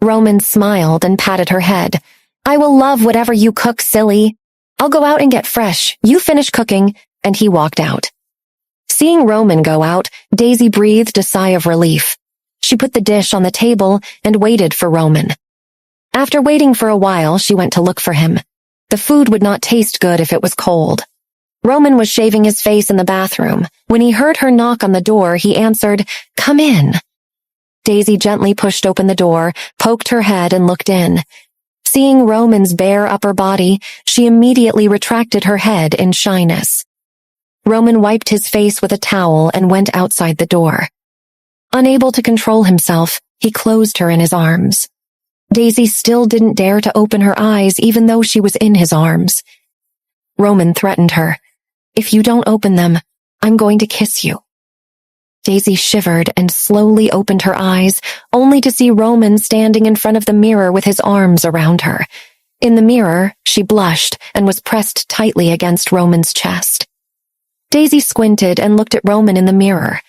Roman smiled and patted her head. "I will love whatever you cook, silly. I'll go out and get fresh. You finish cooking," and he walked out. Seeing Roman go out, Daisy breathed a sigh of relief. She put the dish on the table and waited for Roman. After waiting for a while, she went to look for him. The food would not taste good if it was cold. Roman was shaving his face in the bathroom. When he heard her knock on the door, he answered, "Come in." Daisy gently pushed open the door, poked her head, and looked in. Seeing Roman's bare upper body, she immediately retracted her head in shyness. Roman wiped his face with a towel and went outside the door. Unable to control himself, he closed her in his arms. Daisy still didn't dare to open her eyes even though she was in his arms. Roman threatened her, "If you don't open them, I'm going to kiss you." Daisy shivered and slowly opened her eyes, only to see Roman standing in front of the mirror with his arms around her. In the mirror, she blushed and was pressed tightly against Roman's chest. Daisy squinted and looked at Roman in the mirror.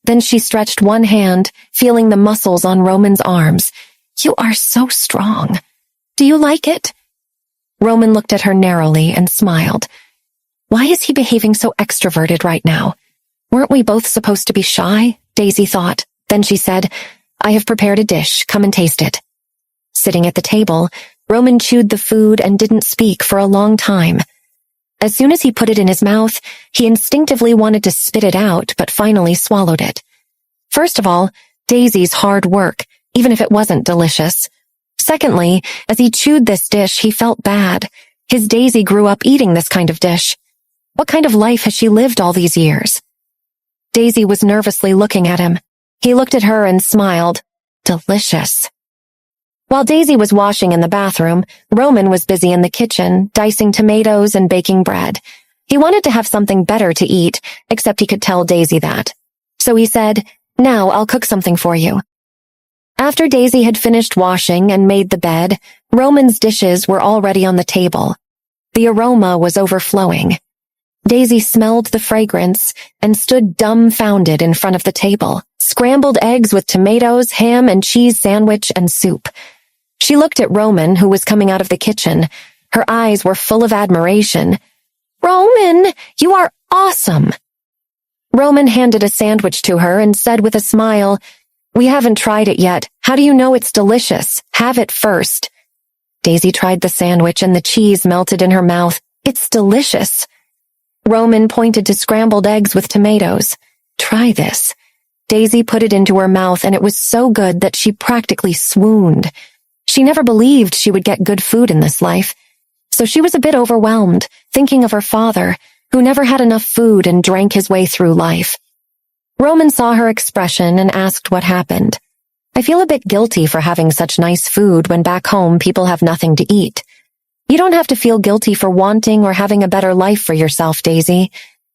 Then she stretched one hand, feeling the muscles on Roman's arms. "You are so strong. Do you like it?" Roman looked at her narrowly and smiled. Why is he behaving so extroverted right now? Weren't we both supposed to be shy? Daisy thought. Then she said, "I have prepared a dish. Come and taste it." Sitting at the table, Roman chewed the food and didn't speak for a long time. As soon as he put it in his mouth, he instinctively wanted to spit it out, but finally swallowed it. First of all, Daisy's hard work, even if it wasn't delicious. Secondly, as he chewed this dish, he felt bad. His Daisy grew up eating this kind of dish. What kind of life has she lived all these years? Daisy was nervously looking at him. He looked at her and smiled. Delicious. While Daisy was washing in the bathroom, Roman was busy in the kitchen, dicing tomatoes and baking bread. He wanted to have something better to eat, except he could tell Daisy that. So he said, "Now I'll cook something for you." After Daisy had finished washing and made the bed, Roman's dishes were already on the table. The aroma was overflowing. Daisy smelled the fragrance and stood dumbfounded in front of the table. Scrambled eggs with tomatoes, ham and cheese sandwich, and soup. She looked at Roman, who was coming out of the kitchen. Her eyes were full of admiration. "Roman, you are awesome!" Roman handed a sandwich to her and said with a smile, "We haven't tried it yet. How do you know it's delicious? Have it first." Daisy tried the sandwich and the cheese melted in her mouth. It's delicious. Roman pointed to scrambled eggs with tomatoes. Try this. Daisy put it into her mouth and it was so good that she practically swooned. She never believed she would get good food in this life. So she was a bit overwhelmed, thinking of her father, who never had enough food and drank his way through life. Roman saw her expression and asked what happened. I feel a bit guilty for having such nice food when back home people have nothing to eat. You don't have to feel guilty for wanting or having a better life for yourself, Daisy.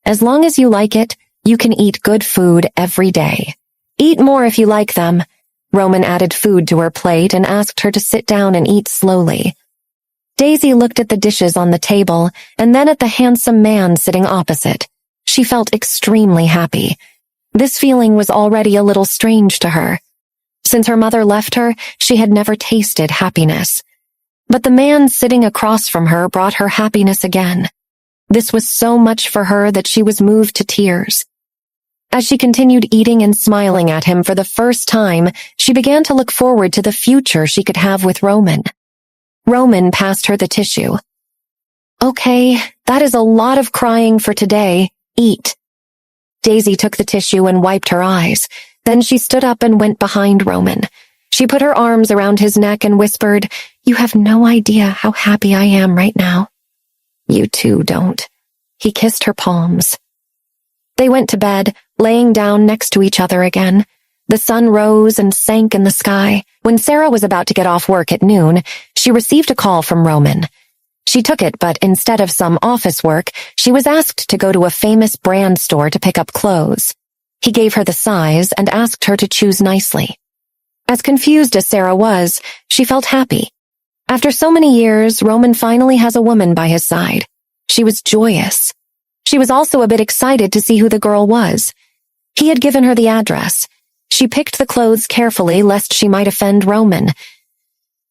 As long as you like it, you can eat good food every day. Eat more if you like them. Roman added food to her plate and asked her to sit down and eat slowly. Daisy looked at the dishes on the table and then at the handsome man sitting opposite. She felt extremely happy. This feeling was already a little strange to her. Since her mother left her, she had never tasted happiness. But the man sitting across from her brought her happiness again. This was so much for her that she was moved to tears. As she continued eating and smiling at him for the first time, she began to look forward to the future she could have with Roman. Roman passed her the tissue. Okay, that is a lot of crying for today. Eat. Daisy took the tissue and wiped her eyes. Then she stood up and went behind Roman. She put her arms around his neck and whispered, "You have no idea how happy I am right now." "You too don't." He kissed her palms. They went to bed, laying down next to each other again. The sun rose and sank in the sky. When Sarah was about to get off work at noon, she received a call from Roman. She took it, but instead of some office work, she was asked to go to a famous brand store to pick up clothes. He gave her the size and asked her to choose nicely. As confused as Sarah was, she felt happy. After so many years, Roman finally has a woman by his side. She was joyous. She was also a bit excited to see who the girl was. He had given her the address. She picked the clothes carefully lest she might offend Roman.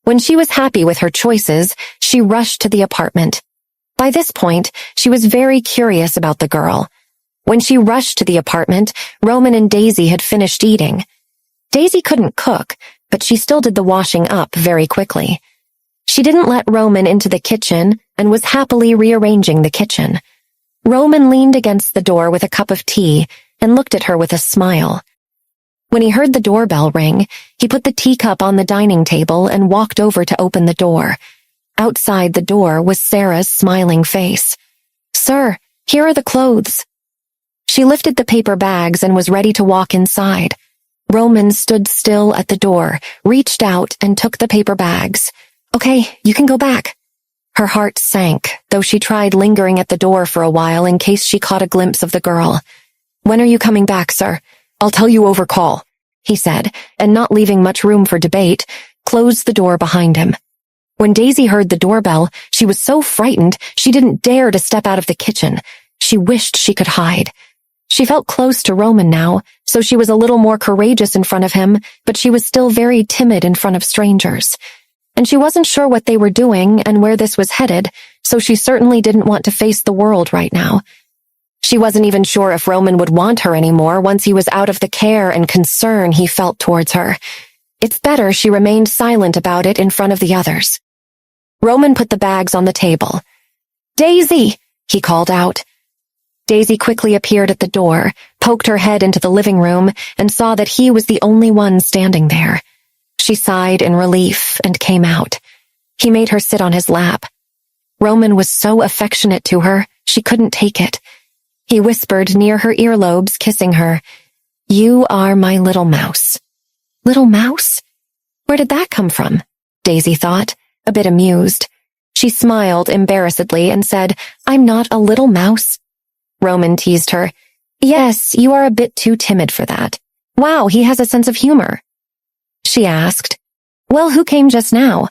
When she was happy with her choices, she rushed to the apartment. By this point, she was very curious about the girl. When she rushed to the apartment, Roman and Daisy had finished eating. Daisy couldn't cook, but she still did the washing up very quickly. She didn't let Roman into the kitchen and was happily rearranging the kitchen. Roman leaned against the door with a cup of tea and looked at her with a smile. When he heard the doorbell ring, he put the teacup on the dining table and walked over to open the door. Outside the door was Sarah's smiling face. "Sir, here are the clothes." She lifted the paper bags and was ready to walk inside. Roman stood still at the door, reached out and took the paper bags. "Okay, you can go back." Her heart sank, though she tried lingering at the door for a while in case she caught a glimpse of the girl. "When are you coming back, sir? I'll tell you over call," he said, and not leaving much room for debate, closed the door behind him. When Daisy heard the doorbell, she was so frightened she didn't dare to step out of the kitchen. She wished she could hide. She felt close to Roman now, so she was a little more courageous in front of him, but she was still very timid in front of strangers. And she wasn't sure what they were doing and where this was headed, so she certainly didn't want to face the world right now. She wasn't even sure if Roman would want her anymore once he was out of the care and concern he felt towards her. It's better she remained silent about it in front of the others. Roman put the bags on the table. "Daisy!" he called out. Daisy quickly appeared at the door, poked her head into the living room, and saw that he was the only one standing there. She sighed in relief and came out. He made her sit on his lap. Roman was so affectionate to her, she couldn't take it. He whispered near her earlobes, kissing her, "You are my little mouse." Little mouse? Where did that come from? Daisy thought, a bit amused. She smiled embarrassedly and said, "I'm not a little mouse." Roman teased her. "Yes, you are a bit too timid for that. Wow, he has a sense of humor." She asked, "Well, who came just now?"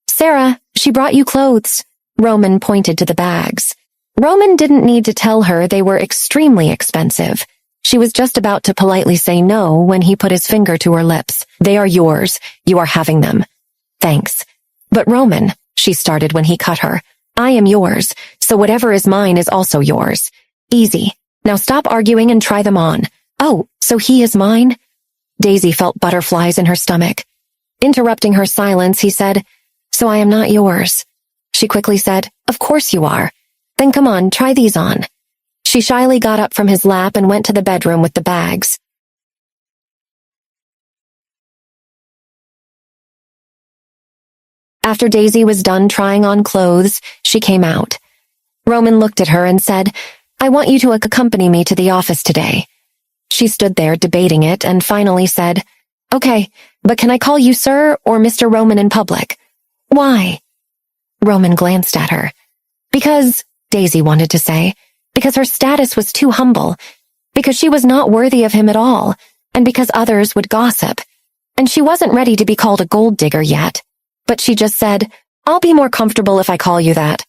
"Sarah, she brought you clothes." Roman pointed to the bags. Roman didn't need to tell her they were extremely expensive. She was just about to politely say no when he put his finger to her lips. "They are yours. You are having them." "Thanks." "But Roman," she started when he cut her, "I am yours, so whatever is mine is also yours. Easy. Now stop arguing and try them on." "Oh, so he is mine?" Daisy felt butterflies in her stomach. Interrupting her silence, he said, So I am not yours. She quickly said, Of course you are. Then come on, try these on. She shyly got up from his lap and went to the bedroom with the bags. After Daisy was done trying on clothes, she came out. Roman looked at her and said, I want you to accompany me to the office today. She stood there debating it and finally said, Okay, but can I call you sir or Mr. Roman in public? Why? Roman glanced at her. Because, Daisy wanted to say, because her status was too humble, because she was not worthy of him at all, and because others would gossip. And she wasn't ready to be called a gold digger yet. But she just said, I'll be more comfortable if I call you that.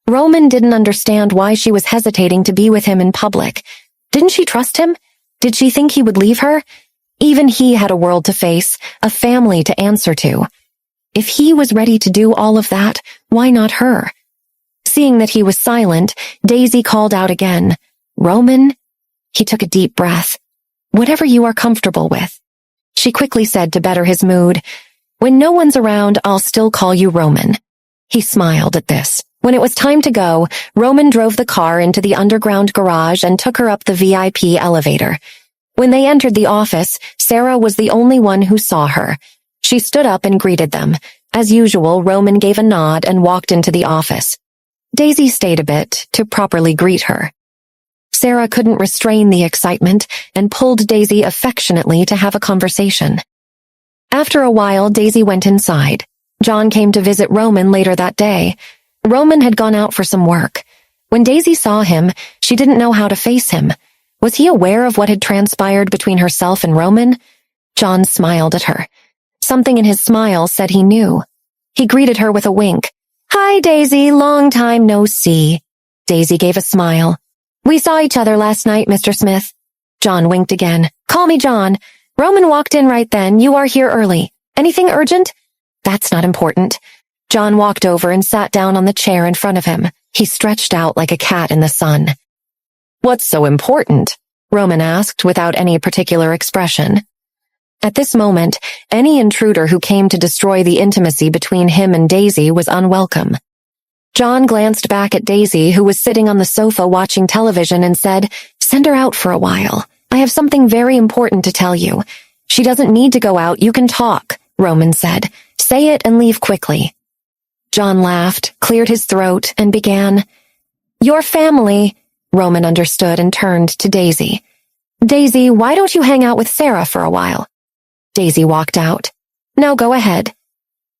Roman didn't understand why she was hesitating to be with him in public. Didn't she trust him? Did she think he would leave her? Even he had a world to face, a family to answer to. If he was ready to do all of that, why not her? Seeing that he was silent, Daisy called out again, Roman? He took a deep breath. Whatever you are comfortable with. She quickly said to better his mood, When no one's around, I'll still call you Roman. He smiled at this. When it was time to go, Roman drove the car into the underground garage and took her up the VIP elevator. When they entered the office, Sarah was the only one who saw her. She stood up and greeted them. As usual, Roman gave a nod and walked into the office. Daisy stayed a bit to properly greet her. Sarah couldn't restrain the excitement and pulled Daisy affectionately to have a conversation. After a while, Daisy went inside. John came to visit Roman later that day. Roman had gone out for some work. When Daisy saw him, she didn't know how to face him. Was he aware of what had transpired between herself and Roman? John smiled at her. Something in his smile said he knew. He greeted her with a wink. Hi, Daisy, long time no see. Daisy gave a smile. We saw each other last night, Mr. Smith. John winked again. Call me John. Roman walked in right then. You are here early. Anything urgent? That's not important. John walked over and sat down on the chair in front of him. He stretched out like a cat in the sun. What's so important? Roman asked without any particular expression. At this moment, any intruder who came to destroy the intimacy between him and Daisy was unwelcome. John glanced back at Daisy, who was sitting on the sofa watching television, and said, Send her out for a while. I have something very important to tell you. She doesn't need to go out. You can talk, Roman said. Say it and leave quickly. John laughed, cleared his throat, and began, Your family, Roman understood and turned to Daisy. Daisy, why don't you hang out with Sarah for a while? Daisy walked out. Now go ahead.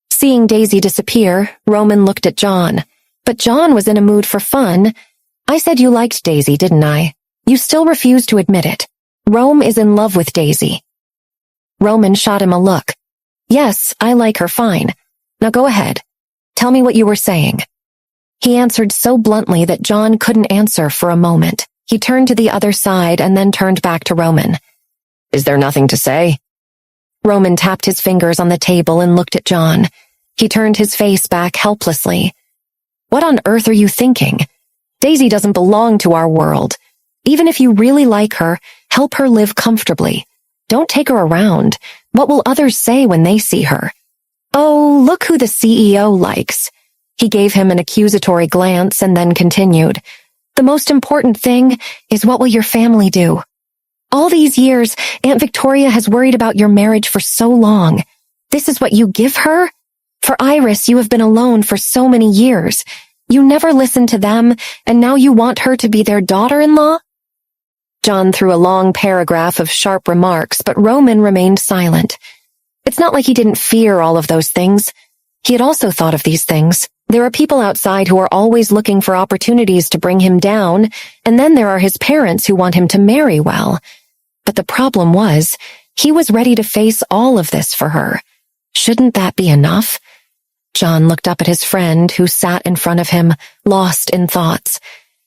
Seeing Daisy disappear, Roman looked at John. But John was in a mood for fun. I said you liked Daisy, didn't I? You still refuse to admit it. Rome is in love with Daisy. Roman shot him a look. Yes, I like her fine. Now go ahead. Tell me what you were saying. He answered so bluntly that John couldn't answer for a moment. He turned to the other side and then turned back to Roman. Is there nothing to say? Roman tapped his fingers on the table and looked at John. He turned his face back helplessly. What on earth are you thinking? Daisy doesn't belong to our world. Even if you really like her, help her live comfortably. Don't take her around. What will others say when they see her? Oh, look who the CEO likes. He gave him an accusatory glance and then continued. The most important thing is what will your family do? All these years, Aunt Victoria has worried about your marriage for so long. This is what you give her? For Iris, you have been alone for so many years. You never listened to them, and now you want her to be their daughter-in-law? John threw a long paragraph of sharp remarks, but Roman remained silent. It's not like he didn't fear all of those things. He had also thought of these things. There are people outside who are always looking for opportunities to bring him down, and then there are his parents who want him to marry well. But the problem was, he was ready to face all of this for her. Shouldn't that be enough? John looked up at his friend who sat in front of him, lost in thoughts.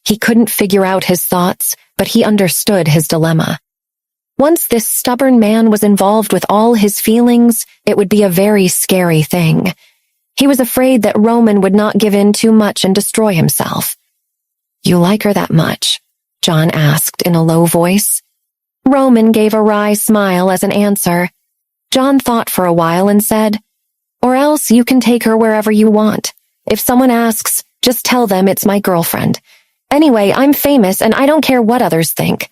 He couldn't figure out his thoughts, but he understood his dilemma. Once this stubborn man was involved with all his feelings, it would be a very scary thing. He was afraid that Roman would not give in too much and destroy himself. You like her that much? John asked in a low voice. Roman gave a wry smile as an answer. John thought for a while and said, Or else you can take her wherever you want. If someone asks, just tell them it's my girlfriend. Anyway, I'm famous and I don't care what others think."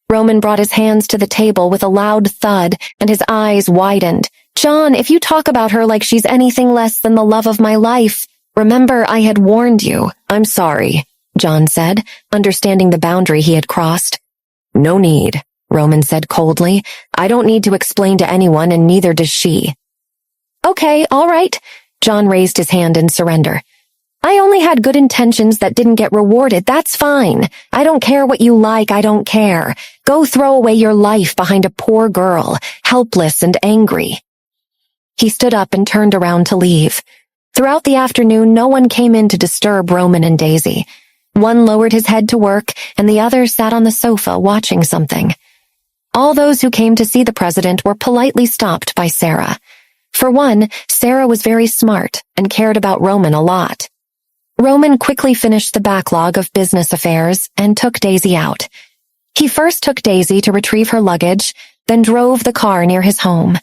Roman brought his hands to the table with a loud thud and his eyes widened. "John, if you talk about her like she's anything less than the love of my life, remember I had warned you." "I'm sorry," John said, understanding the boundary he had crossed. "No need," Roman said coldly. "I don't need to explain to anyone and neither does she." "Okay, all right." John raised his hand in surrender. "I only had good intentions that didn't get rewarded. That's fine. I don't care what you like. I don't care. Go throw away your life behind a poor girl, helpless and angry." He stood up and turned around to leave. Throughout the afternoon, no one came in to disturb Roman and Daisy. One lowered his head to work, and the other sat on the sofa watching something. All those who came to see the president were politely stopped by Sarah. For one, Sarah was very smart and cared about Roman a lot. Roman quickly finished the backlog of business affairs and took Daisy out. He first took Daisy to retrieve her luggage, then drove the car near his home.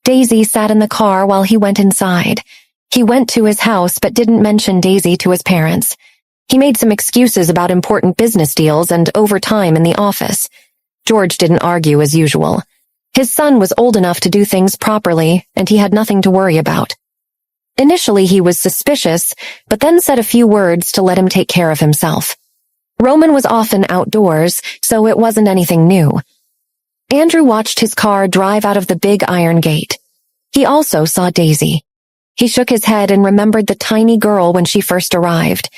Daisy sat in the car while he went inside. He went to his house but didn't mention Daisy to his parents. He made some excuses about important business deals and overtime in the office. George didn't argue as usual. His son was old enough to do things properly, and he had nothing to worry about. Initially, he was suspicious, but then said a few words to let him take care of himself. Roman was often outdoors, so it wasn't anything new. Andrew watched his car drive out of the big iron gate. He also saw Daisy. He shook his head and remembered the tiny girl when she first arrived.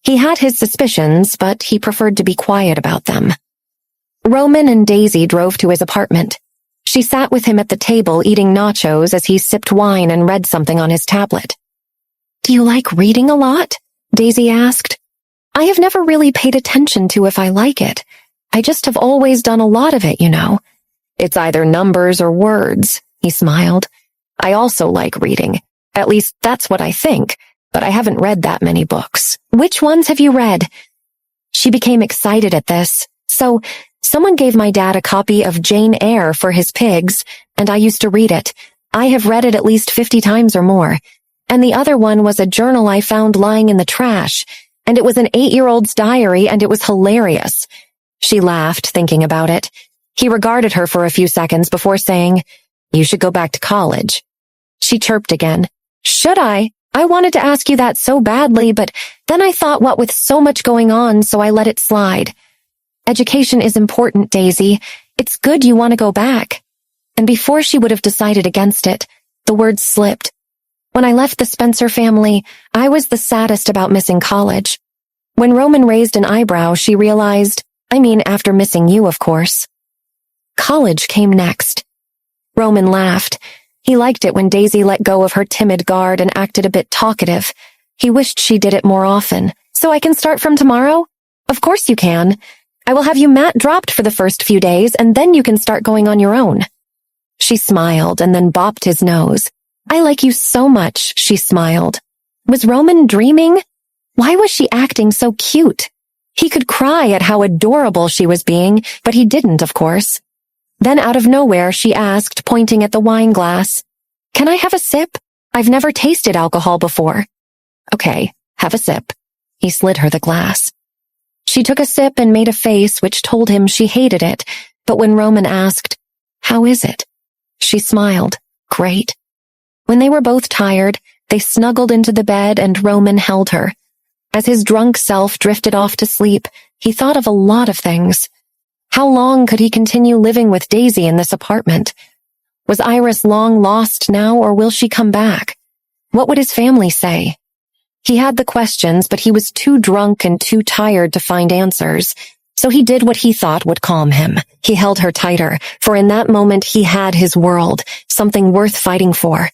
He had his suspicions, but he preferred to be quiet about them. Roman and Daisy drove to his apartment. She sat with him at the table eating nachos as he sipped wine and read something on his tablet. "Do you like reading a lot?" Daisy asked. "I have never really paid attention to if I like it. I just have always done a lot of it, you know." "It's either numbers or words," he smiled. "I also like reading. At least that's what I think, but I haven't read that many books." "Which ones have you read?" She became excited at this. "So, someone gave my dad a copy of Jane Eyre for his pigs, and I used to read it. I have read it at least 50 times or more. And the other one was a journal I found lying in the trash, and it was an 8-year-old's diary, and it was hilarious." She laughed, thinking about it. He regarded her for a few seconds before saying, "You should go back to college." She chirped again. "Should I? I wanted to ask you that so badly, but then I thought what with so much going on, so I let it slide. Education is important, Daisy. It's good you want to go back." And before she would have decided against it, the words slipped. "When I left the Spencer family, I was the saddest about missing college." When Roman raised an eyebrow, she realized, after missing you, of course. College came next. Roman laughed. He liked it when Daisy let go of her timid guard and acted a bit talkative. He wished she did it more often. "So I can start from tomorrow?" "Of course you can. I will have you mat dropped for the first few days, and then you can start going on your own." She smiled and then bopped his nose. "I like you so much," she smiled. Was Roman dreaming? Why was she acting so cute? He could cry at how adorable she was being, but he didn't, of course. Then out of nowhere, she asked, pointing at the wine glass, "Can I have a sip? I've never tasted alcohol before." "Okay, have a sip." He slid her the glass. She took a sip and made a face which told him she hated it, but when Roman asked, "How is it?" she smiled. "Great." When they were both tired, they snuggled into the bed and Roman held her. As his drunk self drifted off to sleep, he thought of a lot of things. How long could he continue living with Daisy in this apartment? Was Iris long lost now, or will she come back? What would his family say? He had the questions, but he was too drunk and too tired to find answers, so he did what he thought would calm him. He held her tighter, for in that moment he had his world, something worth fighting for.